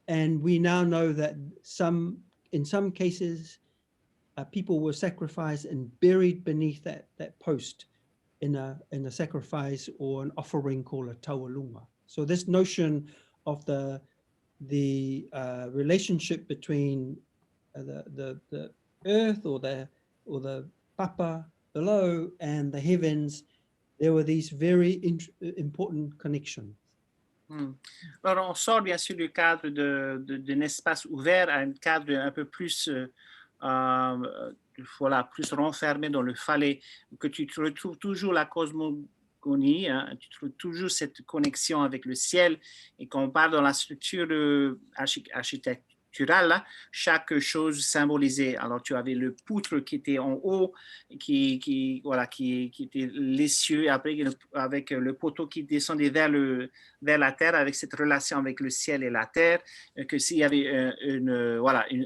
And we now know that in some cases, people were sacrificed and buried beneath that post in a sacrifice or an offering called a tawalunga. So this notion of the relationship between the earth or the papa below and the heavens, there were these very important connections. Alors, on sort bien sûr du cadre d'un espace ouvert à un cadre un peu plus, voilà, plus renfermé dans le Fale, que tu retrouves toujours la Goni, hein, tu trouves toujours cette connexion avec le ciel. Et quand on parle dans la structure architecturale, hein, chaque chose symbolisée. Alors, tu avais le poutre qui était en haut, qui était les cieux, après avec le poteau qui descendait vers la terre, avec cette relation avec le ciel et la terre, que s'il y avait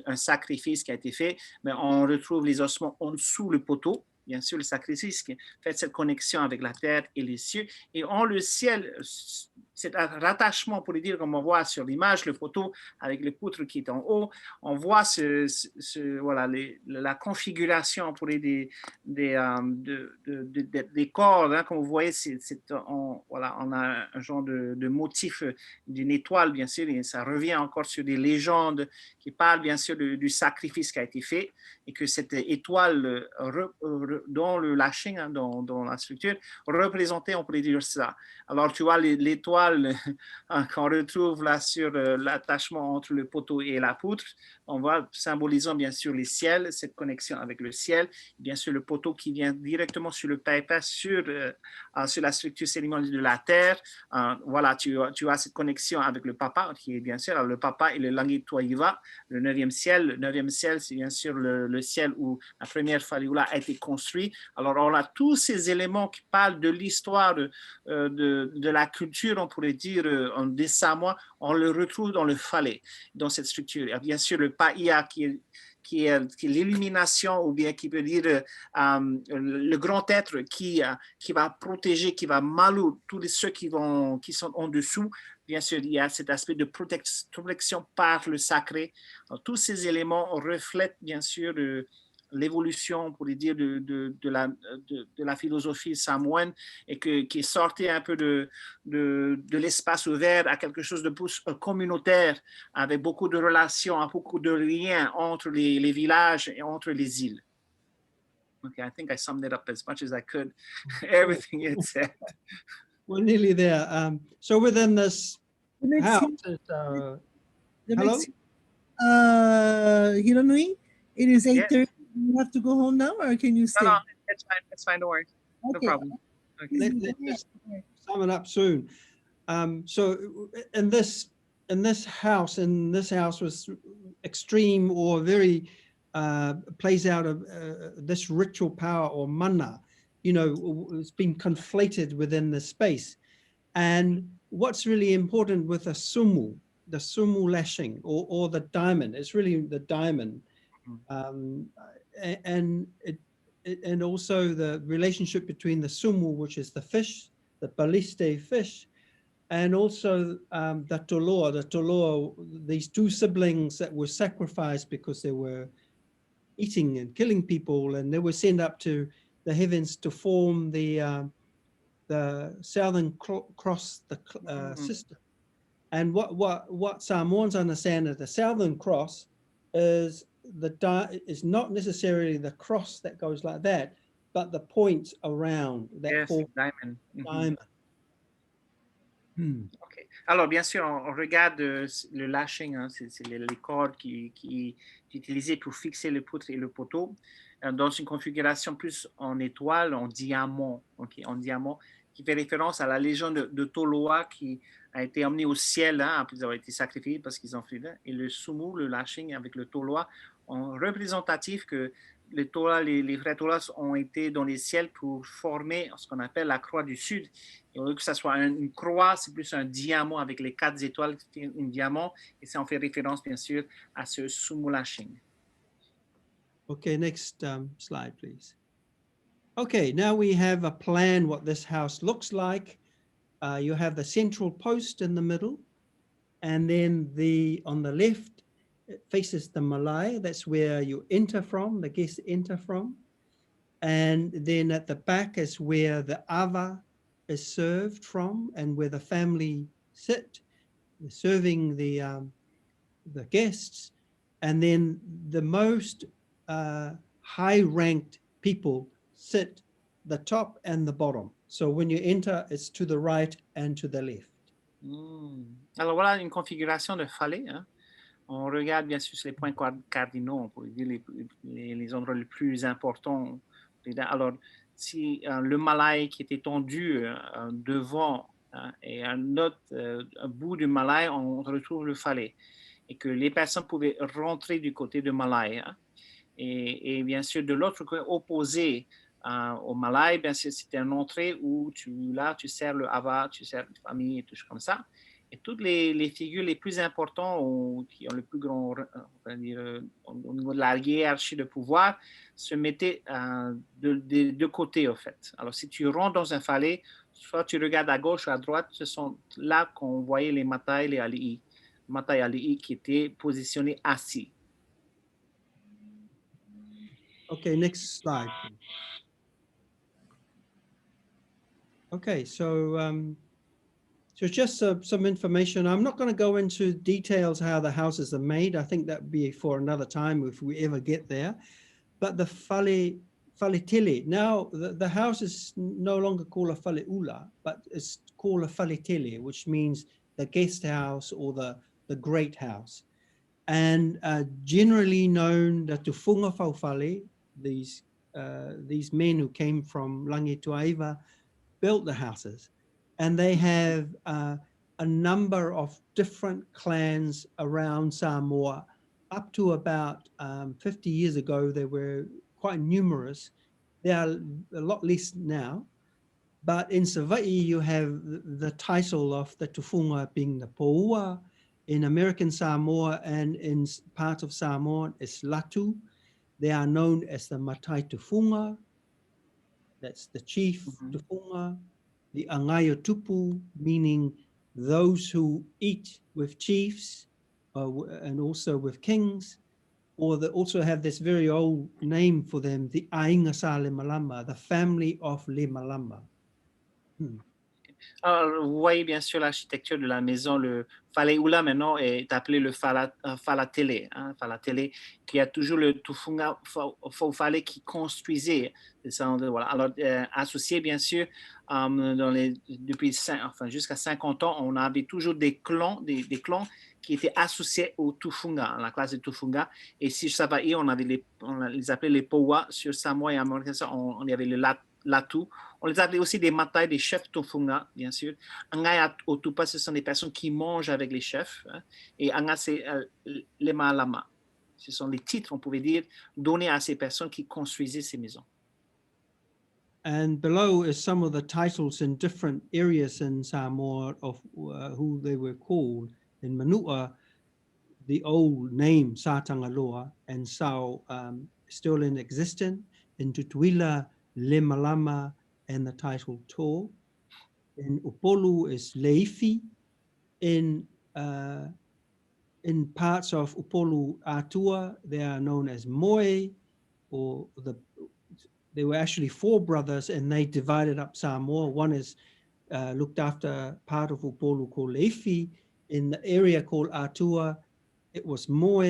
un sacrifice qui a été fait, mais on retrouve les ossements en dessous le poteau. Bien sûr, le sacrifice qui fait cette connexion avec la terre et les cieux. Et en le ciel, cet rattachement, pour dire, comme on voit sur l'image, le poteau avec le poutre qui est en haut, on voit la configuration pour des cordes. Hein, comme vous voyez, on a un genre de motif d'une étoile, bien sûr, et ça revient encore sur des légendes qui parlent, bien sûr, du sacrifice qui a été fait, et que cette étoile dans le lashing, hein, dans la structure, représentait, on pourrait dire ça. Alors, tu vois, l'étoile qu'on retrouve là sur l'attachement entre le poteau et la poutre, on voit symbolisant bien sûr les ciels, cette connexion avec le ciel, bien sûr le poteau qui vient directement sur le paper, sur la structure cérémonielle de la terre. Voilà, tu as cette connexion avec le papa, qui est bien sûr le papa et le Leialiʻifano, le 9e ciel. Le 9e ciel, c'est bien sûr le ciel où la première Faleʻula a été construite. Alors, on a tous ces éléments qui parlent de l'histoire de la culture, on pourrait dire, des Samoa, on le retrouve dans le Fale, dans cette structure. Et bien sûr, le paia qui est l'illumination, ou bien qui peut dire le grand être qui va protéger, qui va malou tous ceux qui sont en dessous. Bien sûr, il y a cet aspect de protection par le sacré. Alors, tous ces éléments reflètent bien sûr l'évolution, pour dire, de la philosophie samoane, et qui est sortie un peu de l'espace ouvert à quelque chose de plus communautaire, avec beaucoup de relations, beaucoup de liens entre les villages et entre les îles. Okay, I think I summed it up as much as I could. Everything it said. We're nearly there. So within this The next house, Hironui, it is 8:30. Yes. You have to go home now, or can you stay? No, it's fine. It's fine. Don't worry. No Okay. problem. Okay. let's just sum it up soon. So in this house was extreme or very plays out of this ritual power or mana. You know, it's been conflated within the space. And what's really important with the sumu lashing or the diamond, it's really the diamond. And also the relationship between the sumu, which is the fish, the baliste fish, and also the toloa, these two siblings that were sacrificed because they were eating and killing people, and they were sent up to the heavens to form the Southern Cross system. And what Samoans understand is the Southern Cross is not necessarily the cross that goes like that, but the points around that. Yes, diamond. Diamond. Okay. Alors, bien sûr, on regarde le lashing, hein, c'est les cordes qui est utilisées pour fixer le poutre et le poteau dans une configuration plus en étoile, en diamant, okay, en diamant, qui fait référence à la légende de Toloa qui a été emmené au ciel, hein, après avoir été sacrifié parce qu'ils ont fait. Et le sumu, le lashing avec le Toloa, en représentatif que les frères Tolas ont été dans les ciels pour former ce qu'on appelle la croix du Sud. Et au lieu que ça soit une croix, c'est plus un diamant avec les 4 étoiles, un diamant, et ça en fait référence, bien sûr, à ce sumu lashing. Okay, next slide, please. Okay, now we have a plan what this house looks like. You have the central post in the middle, and then on the left, it faces the Malay. That's where you enter from, the guests enter from. And then at the back is where the ava is served from and where the family sit, serving the guests. And then the most high-ranked people sit the top and the bottom. So when you enter, it's to the right and to the left. Alors voilà une configuration de Fale, hein. On regarde bien sûr les points cardinaux, on pourrait dire les endroits les plus importants. Alors, si le malaï qui était tendu devant et un autre un bout du malaï, on retrouve le falais. Et que les personnes pouvaient rentrer du côté de malaï. Hein. Et bien sûr, de l'autre côté opposé au malaï, bien sûr, c'était une entrée où tu sers le hava, tu sers la famille et tout comme ça. Et toutes les figures les plus importantes qui ont le plus grand, on va dire, au niveau de la hiérarchie de pouvoir, se mettaient de deux côtés, en fait. Alors, si tu rentres dans un falais, soit tu regardes à gauche ou à droite, ce sont là qu'on voyait les matai, les ali'i. Matai et ali'i qui étaient positionnés assis. Okay, next slide. Please. Okay, so just some information. I'm not going to go into details how the houses are made. I think that would be for another time if we ever get there. But the faleʻitele, now the house is no longer called a faleʻula, but it's called a faleʻitele, which means the guest house or the great house. And generally known that to funga faufale, these men who came from Langi-Tuaiva built the houses, and they have a number of different clans around Samoa. Up to about 50 years ago, they were quite numerous. They are a lot less now. But in Savaii, you have the title of the tufunga being the poua. In American Samoa and in part of Samoa, it's latu. They are known as the matai tufunga. That's the chief tufunga. The angaio tupu, meaning those who eat with chiefs and also with kings. Or they also have this very old name for them, the ainga sa le malama, the family of le malama. Alors, vous voyez bien sûr l'architecture de la maison. Le Faleʻula maintenant est appelé le falatele, hein, falatele, qui a toujours le tufunga faufale qui construisait. Voilà. Alors, associé bien sûr, depuis jusqu'à 50 ans, on avait toujours des clans qui étaient associés au tufunga, la classe de tufunga. Et si ça va, on les appelait les poua. Sur Samoa et Amérique, on y avait le latu. On les appelait aussi des matai, des chefs tofunga, bien sûr. Anga otupa, ce sont des personnes qui mangent avec les chefs. Hein, et anga, c'est les malama. Ce sont les titres, on pouvait dire, donnés à ces personnes qui construisaient ces maisons. And below is some of the titles in different areas in Samoa of who they were called. In Manuʻa, the old name Sa Tangaloa and Sao still in existence. In Tutuila, Le Malama, and the title Tō. In Upolu is Leifi. In parts of Upolu ATUA, they are known as Moe, or they were actually 4 brothers and they divided up Samoa. One is looked after part of Upolu called Leifi. In the area called ATUA, it was Moe.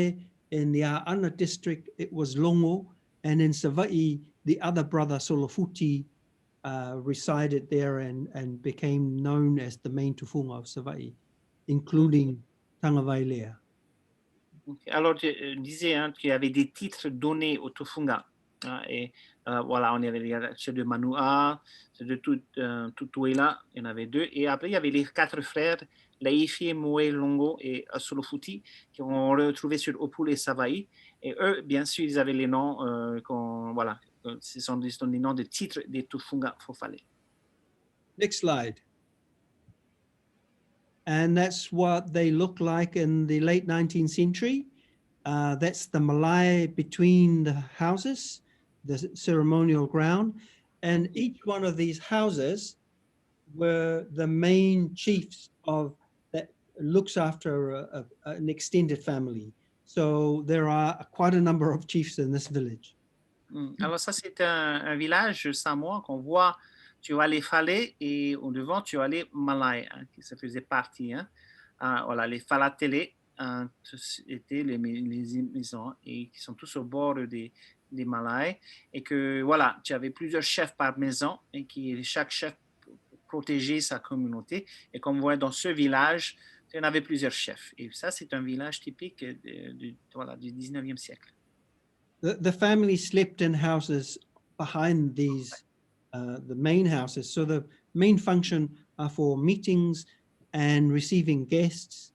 In the Aʻana district, it was Longo. And in Savaii, the other brother, Solofuti, resided there and became known as the main tufunga of Savaii, including Tangavailea. Okay. Alors, je disais qu'il y avait des titres donnés au tufunga. Hein, et voilà, on y avait ceux de Manuʻa, ceux de Tutuila, il y en avait 2. Et après, il y avait les 4 frères, Leifi, Moe, Longo et Solofuti, qui ont retrouvé sur Upolu et Savaii. Et eux, bien sûr, ils avaient les noms, voilà, ce sont des noms de titres des tufunga faufale. Next slide. And that's what they look like in the late 19th century. That's the Malay between the houses, the ceremonial ground. And each one of these houses were the main chiefs of that looks after an extended family. So there are quite a number of chiefs in this village. Alors ça, c'est un village samoan qu'on voit. Tu as les falais et au devant, tu as les malais, hein, qui ça faisait partie. Hein. Voilà, les falatele étaient les maisons et qui sont tous au bord des malais. Et que voilà, tu avais plusieurs chefs par maison et chaque chef protégeait sa communauté. Et comme vous voyez dans ce village, il y en avait plusieurs chefs. Et ça, c'est un village typique du 19e siècle. The family slept in houses behind these the main houses. So the main function are for meetings and receiving guests,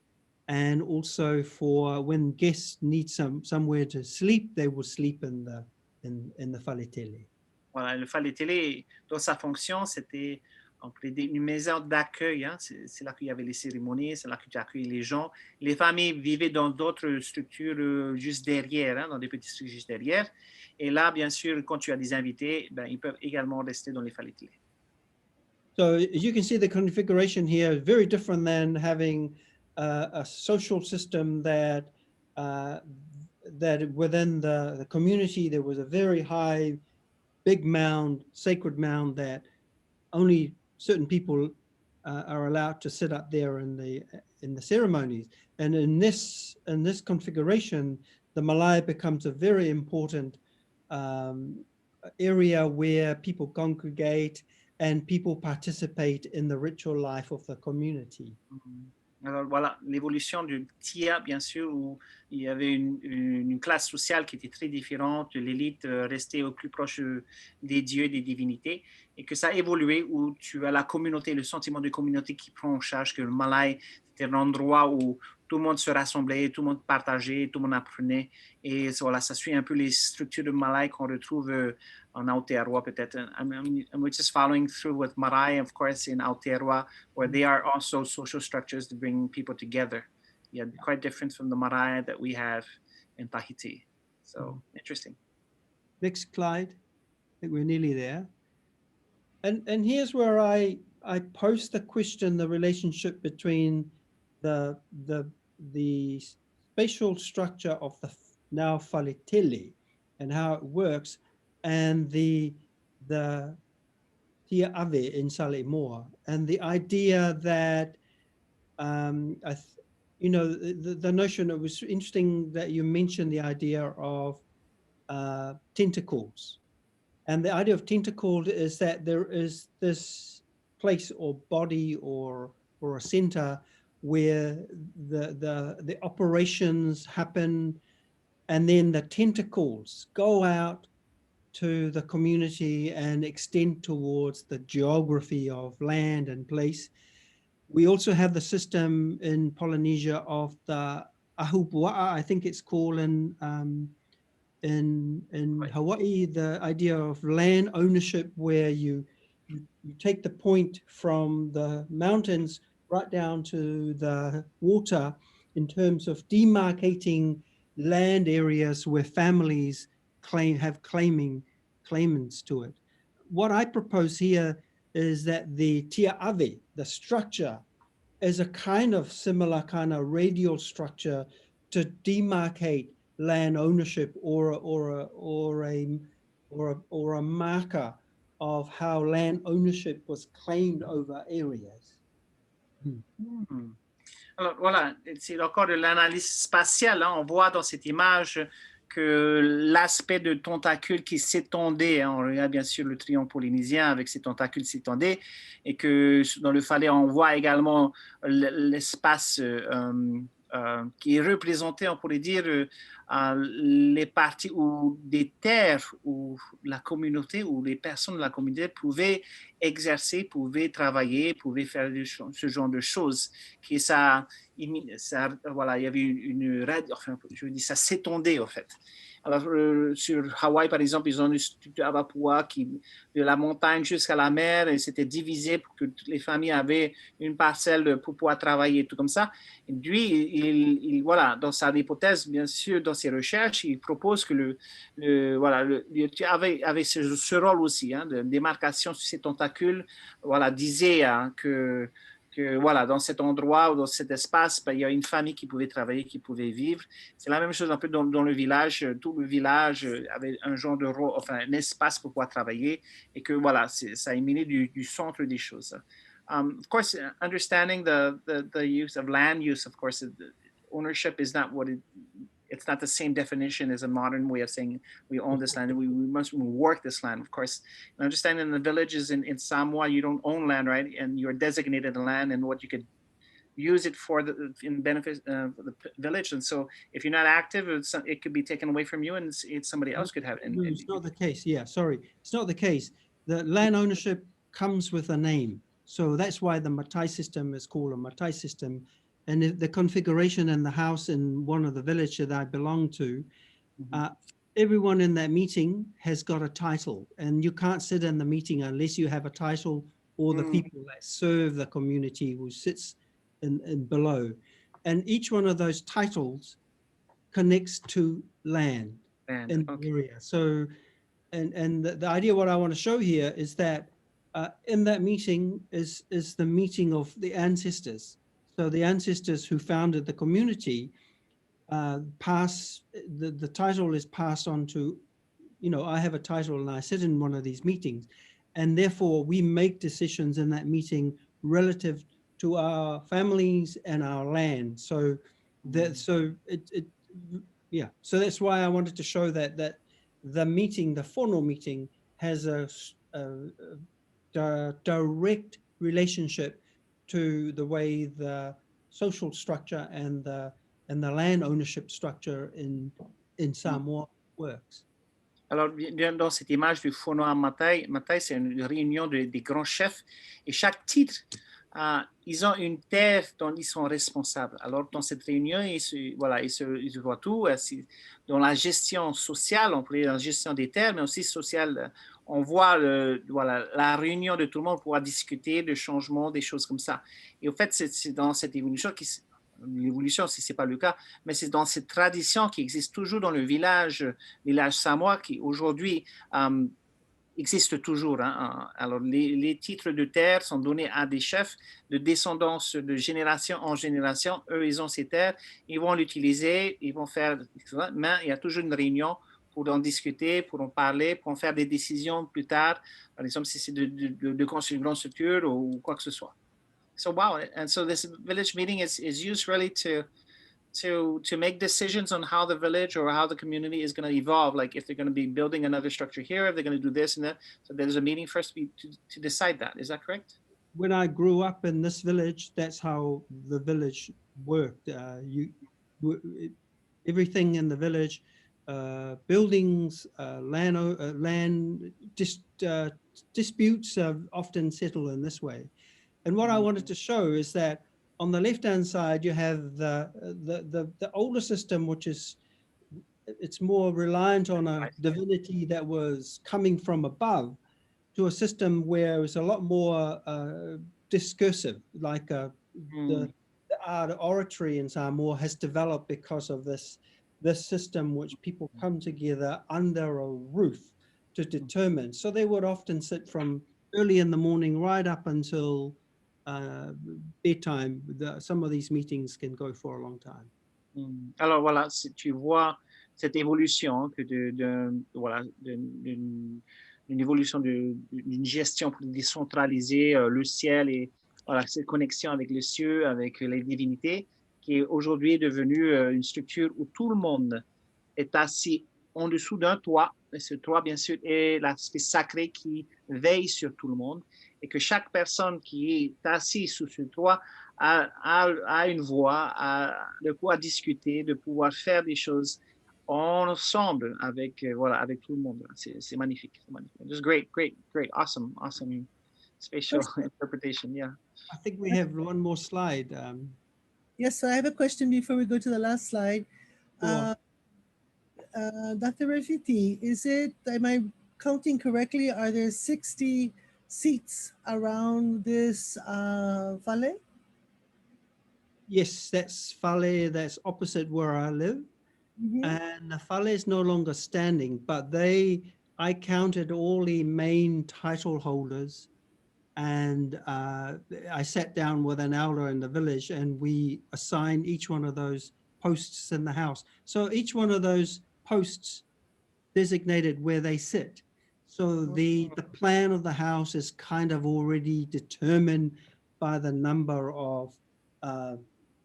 and also for when guests need somewhere to sleep, they will sleep in the faleʻile. Voilà, le faleʻile, dans sa fonction, c'était une maison d'accueil. Hein. C'est là qu'il y avait les cérémonies, c'est là que tu accueilles les gens. Les familles vivaient dans d'autres structures juste derrière, hein, dans des petites structures juste derrière. Et là, bien sûr, quand tu as des invités, ben, ils peuvent également rester dans les faleʻile. So you can see the configuration here is very different than having a social system that within the community there was a very high, big mound, sacred mound that only certain people are allowed to sit up there in the ceremonies. And in this configuration, the Malaya becomes a very important area where people congregate and people participate in the ritual life of the community. Alors voilà, l'évolution du TIA, bien sûr, où il y avait une classe sociale qui était très différente, l'élite restait au plus proche des dieux, des divinités, et que ça a évolué où tu as la communauté, le sentiment de communauté qui prend en charge, que le Malais, c'était un endroit où tout le monde se rassemblait, tout le monde partageait, tout le monde apprenait, et voilà, ça suit un peu les structures de Malais qu'on retrouve en Aotearoa peut-être. I'm just following through with Marae, of course, in Aotearoa, where they are also social structures to bring people together. Yeah, quite different from the Marae that we have in Tahiti. So, interesting. Next slide. I think we're nearly there. And here's where I pose the question, the relationship between the spatial structure of the now faleʻile and how it works, and the tia ave in Samoa, and the idea that you know, the notion, it was interesting that you mentioned the idea of tentacles. And the idea of tentacle is that there is this place or body or a center where the operations happen, and then the tentacles go out to the community and extend towards the geography of land and place. We also have the system in Polynesia of the ahupua'a, I think it's called in Hawaii, the idea of land ownership, where you take the point from the mountains right down to the water in terms of demarcating land areas where families have claimants to it. What I propose here is that the tia ave, the structure, is a kind of similar kind of radial structure to demarcate land ownership or a marker of how land ownership was claimed over areas. Alors voilà, c'est encore de l'analyse spatiale. Hein. On voit dans cette image que l'aspect de tentacule qui s'étendait, hein, on regarde bien sûr le triangle polynésien avec ses tentacules qui s'étendaient, et que dans le Faleʻ, on voit également l'espace qui est représenté, on pourrait dire, les parties ou des terres où la communauté ou les personnes de la communauté pouvaient exercer, pouvaient travailler, pouvaient faire ce genre de choses. Qui ça voilà, il y avait enfin, je dis, ça s'étendait en fait. Alors, sur Hawaï, par exemple, ils ont une structure Avapua qui, de la montagne jusqu'à la mer, et c'était divisé pour que toutes les familles avaient une parcelle pour pouvoir travailler, tout comme ça. Et lui, il voilà, dans sa hypothèse, bien sûr, dans ses recherches, il propose que avait ce rôle aussi, hein, de démarcation sur ses tentacules, voilà, disait hein, que voilà, dans cet endroit ou dans cet espace, ben, il y a une famille qui pouvait travailler, qui pouvait vivre. C'est la même chose un peu dans le village. Tout le village avait un genre de rôle, enfin, un espace pour pouvoir travailler, et que voilà, ça émanait du centre des choses. Of course, understanding the use of land use, of course, ownership is not it's not the same definition as a modern way of saying we own this land. We must work this land, of course. And understanding the villages in Samoa, you don't own land, right? And you're designated the land and what you could use it for in benefit of the village. And so if you're not active, it could be taken away from you and somebody else could have it. No, it's not the case. Yeah, sorry. It's not the case. the land ownership comes with a name. So that's why the Matai system is called a Matai system. And the configuration in the house in one of the villages that I belong to, everyone in that meeting has got a title, and you can't sit in the meeting unless you have a title, or the people that serve the community who sits in below. And each one of those titles connects to land in the area. So, and the idea what I want to show here is that in that meeting is the meeting of the ancestors. So the ancestors who founded the community the title is passed on to, I have a title and I sit in one of these meetings, and therefore we make decisions in that meeting relative to our families and our land. So that, so so that's why I wanted to show that the meeting, the formal meeting, has a direct relationship to the way the social structure and the land ownership structure in Samoa works. Alors, dans cette image du Fonoa Matai, c'est une réunion des grands chefs, et chaque titre, ils ont une terre dont ils sont responsables. Alors, dans cette réunion, ils se voient tout, dans la gestion sociale, on peut dire la gestion des terres, mais aussi sociale. On voit la réunion de tout le monde pour pouvoir discuter de changements, des choses comme ça. Et au fait, c'est dans cette évolution l'évolution, si ce n'est pas le cas, mais c'est dans cette tradition qui existe toujours dans le village samoa, qui aujourd'hui existe toujours. Alors, les titres de terre sont donnés à des chefs de descendance de génération en génération. Eux, ils ont ces terres, ils vont l'utiliser, ils vont faire, mais il y a toujours une réunion pour en discuter, pour en parler, pour en faire des décisions plus tard, par exemple, si c'est de construire une grande structure ou quoi que ce soit. So wow, and so this village meeting is used really to make decisions on how the village or how the community is going to evolve. Like if they're going to be building another structure here, if they're going to do this and that. So there's a meeting first to decide that. Is that correct? When I grew up in this village, that's how the village worked. Everything in the village, buildings, land disputes are often settled in this way. And what I wanted to show is that on the left-hand side, you have the older system, which is, it's more reliant on a divinity that was coming from above, to a system where it's a lot more discursive, like the art oratory in Samoa has developed because of this system, which people come together under a roof to determine. So they would often sit from early in the morning right up until bedtime. Some of these meetings can go for a long time. Alors voilà, si tu vois cette évolution d'une évolution d'une gestion pour décentraliser le ciel et cette connexion avec les cieux, avec les divinités, qui est aujourd'hui devenue une structure où tout le monde est assis en dessous d'un toit. Et ce toit, bien sûr, est l'aspect sacré qui veille sur tout le monde, et que chaque personne qui est assise sous ce toit a une voix, de pouvoir discuter, de pouvoir faire des choses ensemble avec tout le monde. C'est magnifique. Just great, awesome spatial interpretation. Yeah. I think we have one more slide. Yes, so I have a question before we go to the last slide. Dr. Refiti, am I counting correctly? Are there 60 seats around this fale? Yes, that's fale, that's opposite where I live. And the fale is no longer standing, but I counted all the main title holders, and I sat down with an elder in the village, and we assigned each one of those posts in the house. So each one of those posts designated where they sit. So the plan of the house is kind of already determined by the number of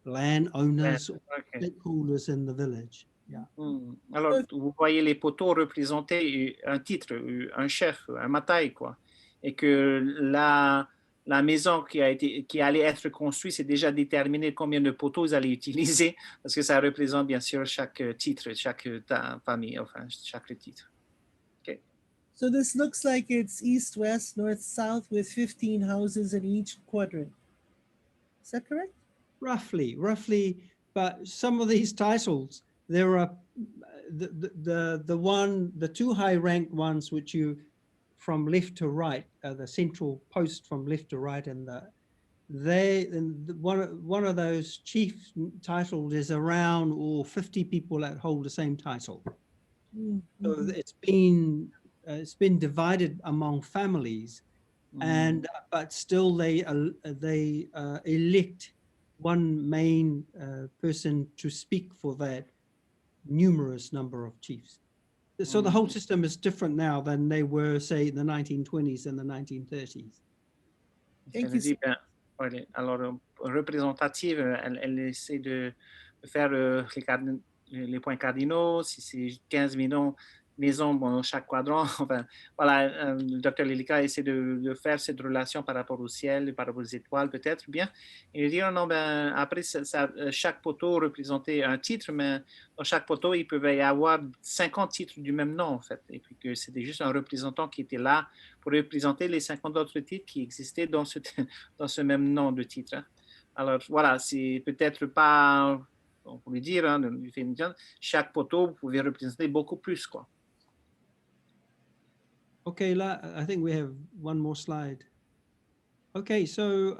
landowners or stakeholders in the village. Yeah. Alors, vous voyez les poteaux représenter un titre, un chef, un matai, quoi. Et que la maison qui allait être construite, c'est déjà déterminé combien de poteaux ils allaient utiliser, parce que ça représente bien sûr chaque titre, chaque famille, enfin chaque titre. Okay. So this looks like it's east, west, north, south with 15 houses in each quadrant. Is that correct? Roughly, but some of these titles, there are the two high-ranked ones, which you from left to right, the central post from left to right, and one of those chief titles is around 50 people that hold the same title. So it's been divided among families, and but still they elect one main person to speak for that numerous number of chiefs. So the whole system is different now than they were, say, in the 1920s and the 1930s. Thank you. Ouais, alors, représentative, elle essaie de faire les points cardinaux, si c'est 15 maisons dans chaque quadrant. Enfin, voilà, le docteur Lilikalā essaie de faire cette relation par rapport au ciel, par rapport aux étoiles, peut-être bien. Et il dit, non, ben, après, chaque poteau représentait un titre, mais dans chaque poteau, il pouvait y avoir 50 titres du même nom, en fait. Et puis que c'était juste un représentant qui était là pour représenter les 50 autres titres qui existaient dans ce même nom de titre. Hein. Alors, voilà, c'est peut-être pas, on pourrait dire, hein, chaque poteau, vous pouvez représenter beaucoup plus, quoi. Okay, I think we have one more slide. Okay, so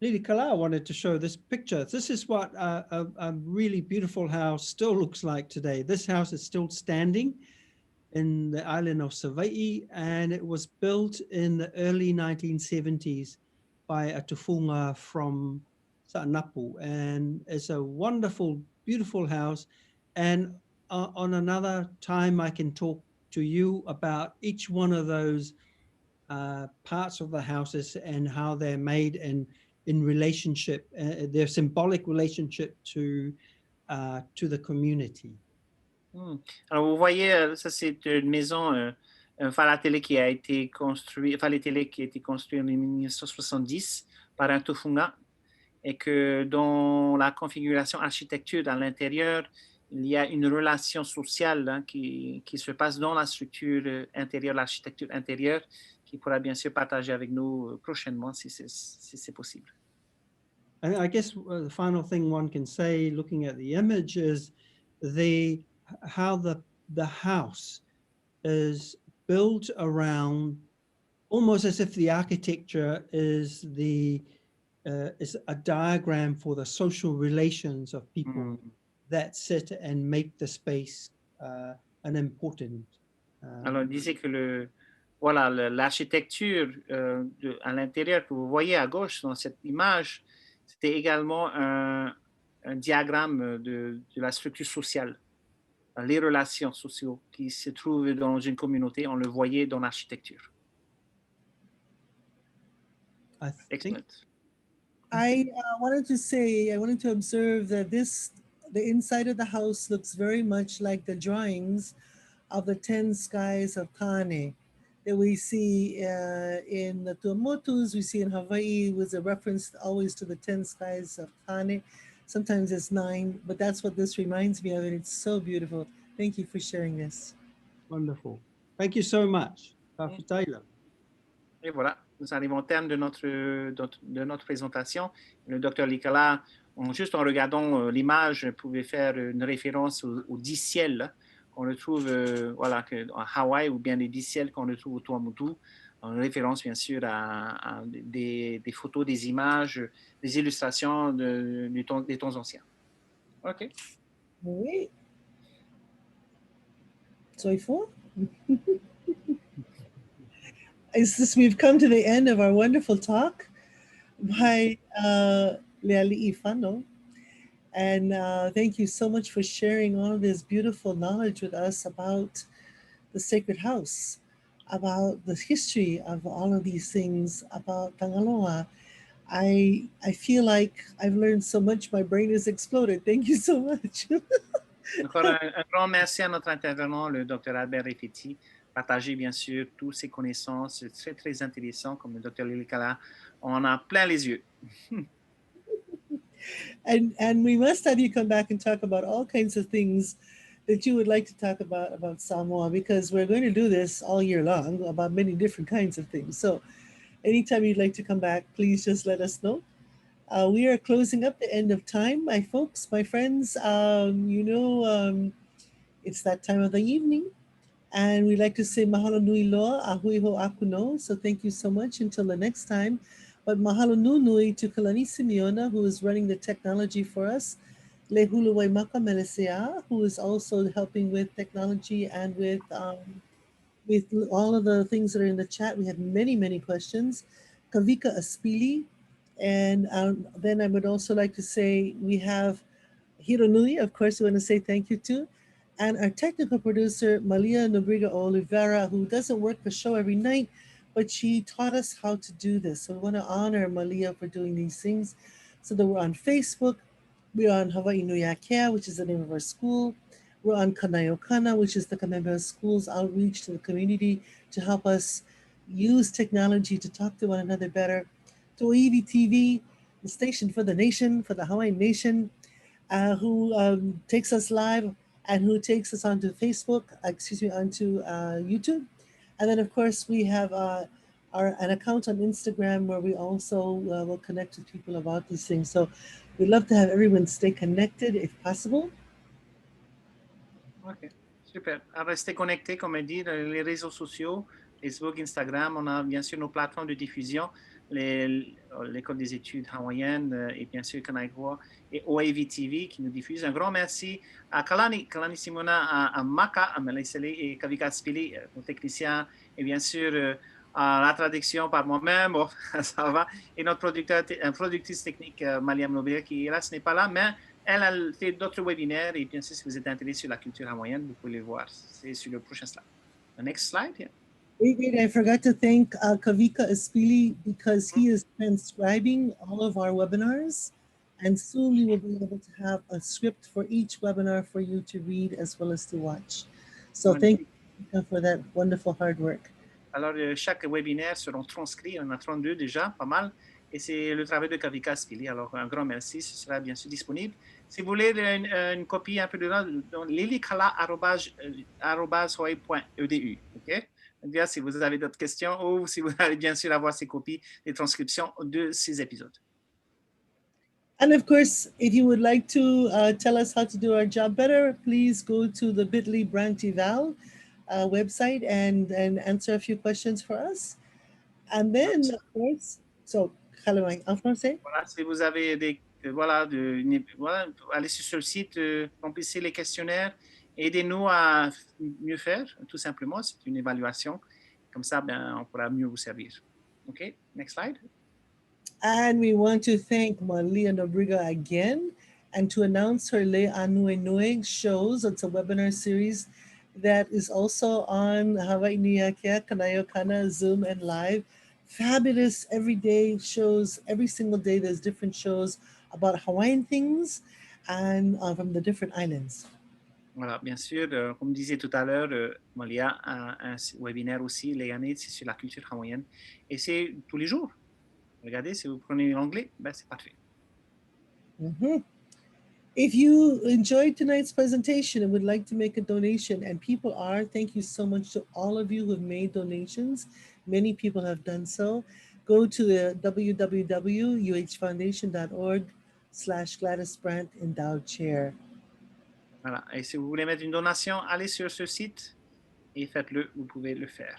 Lilikalā wanted to show this picture. This is what a really beautiful house still looks like today. This house is still standing in the island of Savaii, and it was built in the early 1970s by a tufunga from Sa'anapu, and it's a wonderful, beautiful house. And on another time, I can talk to you about each one of those parts of the houses and how they're made and in relationship, their symbolic relationship to the community. Alors, vous voyez, ça c'est une maison, un Faleʻula qui a été construit, en 1970 par un tufunga, et que dans la configuration architecture à l'intérieur, il y a une relation sociale, hein, qui se passe dans la structure intérieure, l'architecture intérieure, qui pourra bien sûr partager avec nous prochainement si c'est possible. I guess the final thing one can say, looking at the image, is how the house is built around, almost as if the architecture is a diagram for the social relations of people that sit and make the space an important. Alors, il disait que l'architecture à l'intérieur que vous voyez à gauche dans cette image, c'était également un diagramme de la structure sociale, les relations sociales qui se trouvent dans une communauté, on le voyait dans l'architecture. Excellent. I wanted to observe that the inside of the house looks very much like the drawings of the 10 skies of Kane that we see in the Tuamotus, we see in Hawaii, with a reference always to the 10 skies of Kane. Sometimes it's 9, but that's what this reminds me of, and it's so beautiful. Thank you for sharing this. Wonderful. Thank you so much, Dr. Taylor. Et voilà, nous arrivons au terme de notre présentation. Le docteur Lilikalā, juste en regardant l'image, pouvait faire une référence aux 10 ciels qu'on retrouve à Hawaï, ou bien les 10 ciels qu'on retrouve au Tuamotu, en référence bien sûr à des photos, des images, des illustrations des temps anciens. OK. Oui. Joyful. We've come to the end of our wonderful talk by Leialiʻifano. And thank you so much for sharing all of this beautiful knowledge with us about the sacred house, about the history of all of these things, about Tangaloa. I feel like I've learned so much, my brain has exploded. Thank you so much. Encore un grand merci à notre intervenant, le Dr. Albert Refiti. Partager bien sûr toutes ces connaissances, c'est très très intéressant, comme le Dr. Lilikalā. On a plein les yeux. And we must have you come back and talk about all kinds of things that you would like to talk about Samoa, because we're going to do this all year long about many different kinds of things. So anytime you'd like to come back, please just let us know. We are closing up the end of time, my folks, my friends. It's that time of the evening, and we like to say mahalo nui loa, ahui ho aku no. So thank you so much until the next time. But mahalo nui to Kalani Simeona, who is running the technology for us. Le hulu wai Maka Meleisea, who is also helping with technology and with all of the things that are in the chat. We have many, many questions. Kavika Aspili. And then I would also like to say we have Hironui, of course, we want to say thank you to. And our technical producer, Malia Nobrega-Olivera, who doesn't work the show every night, but she taught us how to do this. So we want to honor Malia for doing these things. So that we're on Facebook, we're on Hawaii Nui Akea, which is the name of our school. We're on Kanaiokana, which is the Kameʻeleihiwa School's outreach to the community to help us use technology to talk to one another better. To Oiwi TV, the station for the nation, for the Hawaiian nation, who takes us live and who takes us onto Facebook, onto YouTube. And then, of course, we have an account on Instagram where we also will connect with people about these things. So we'd love to have everyone stay connected if possible. Ok, super. À rester connecté, comme elle dit, les réseaux sociaux, Facebook, Instagram. On a bien sûr nos plateformes de diffusion, l'École des études hawaïennes et bien sûr Kanaiwa et OAV TV qui nous diffusent. Un grand merci à Kalani Simeona, à Maka, à Meleisea et Kavika Spili, nos techniciens, et bien sûr à la traduction par moi-même, oh, ça va, et notre productrice technique, Malia Nobrega, qui là, ce n'est pas là, mais elle a fait d'autres webinaires, et bien sûr, si vous êtes intéressé sur la culture hawaïenne, vous pouvez les voir. C'est sur le prochain slide. The next slide, yeah. Wait, I forgot to thank Kavika Aspili because he is transcribing all of our webinars. And soon we will be able to have a script for each webinar for you to read as well as to watch. So thank you Kavika for that wonderful hard work. Alors, chaque webinaire seront transcrits. On a 32 déjà, pas mal. Et c'est le travail de Kavika Spili. Alors, un grand merci. Ce sera bien sûr disponible. Si vous voulez une copie un peu de là, lilikala@hawaii.edu. OK? Bien, si vous avez d'autres questions ou si vous allez bien sûr avoir ces copies des transcriptions de ces épisodes. And of course, if you would like to tell us how to do our job better, please go to the bit.ly Brantival website and answer a few questions for us. And then, of course, so, en français? Voilà, si vous avez allez sur le site, remplissez les questionnaires, aidez-nous à mieux faire, tout simplement. C'est une évaluation. Comme ça, on pourra mieux vous servir. OK, next slide. And we want to thank Malia Nobrega again and to announce her Le Anuenue shows. It's a webinar series that is also on Hawaii Nui Akea, Kanaiokana, Zoom, and live. Fabulous everyday shows. Every single day there's different shows about Hawaiian things and from the different islands. Voilà, bien sûr, comme disait tout à l'heure, Malia a un webinaire aussi, Leialiʻifano, c'est sur la culture hawaïenne. Et c'est tous les jours. Regardez, si vous prenez l'anglais, c'est parfait. If you enjoyed tonight's presentation and would like to make a donation, and people are, thank you so much to all of you who have made donations. Many people have done so. Go to the www.uhfoundation.org/Gladys Brandt Endowed Chair. Voilà. Et si vous voulez mettre une donation, allez sur ce site et faites-le. Vous pouvez le faire.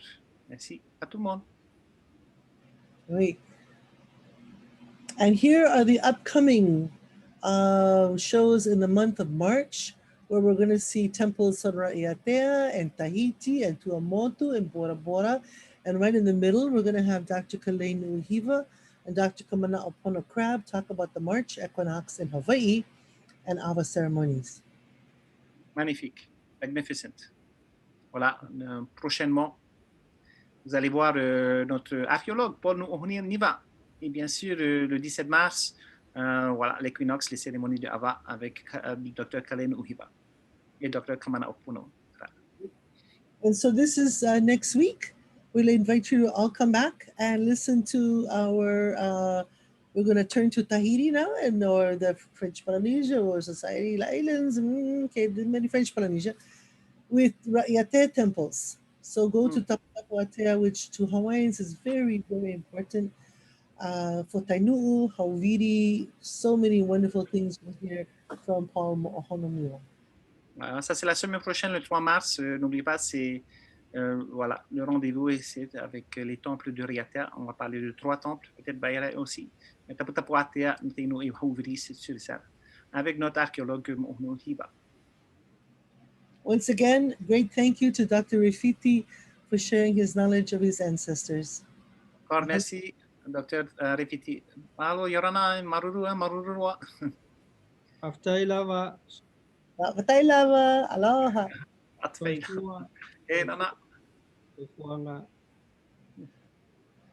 Merci à tout le monde. Great. And here are the upcoming shows in the month of March, where we're going to see temples Sonraiatea and Tahiti and Tuamotu and Bora Bora. And right in the middle, we're going to have Dr. Kameʻeleihiwa and Dr. Kamanaʻopono Crab talk about the March equinox in Hawaii and Awa ceremonies. Magnifique, magnificent. Voilà, prochainement, vous allez voir notre archéologue, Paul Niva. Et bien sûr, le 17 mars, voilà, l'équinoxe, les cérémonies de Awa avec Dr. Kameʻeleihiwa et Dr. Kamanaʻopono. And so this is next week. We'll invite you to all come back and listen to our We're going to turn to Tahiti now, or the French Polynesia, or Society Islands, okay, many French Polynesia, with Raiate temples. So go to Tapuatea, which to Hawaiians is very, very important. For Tainu'u, Hauviri, so many wonderful things we'll hear from Paul Mo'ohonomua. Voilà, ça, c'est la semaine prochaine, le 3 mars. N'oubliez pas, c'est voilà, le rendez-vous ici avec les temples de Riatea. On va parler de 3 temples, peut-être Baïra aussi. Mais Taputapuatea, Ntenu et Hauviri, c'est sûr et certain. Avec notre archéologue Mo'ohiba. Once again, great thank you to Dr. Refiti for sharing his knowledge of his ancestors. Encore merci, Dr. Refiti. Malo, Yorana, Marurua, Marurua. Aftailava. Aloha. Atfeila. Eh, Nana. Fuanga.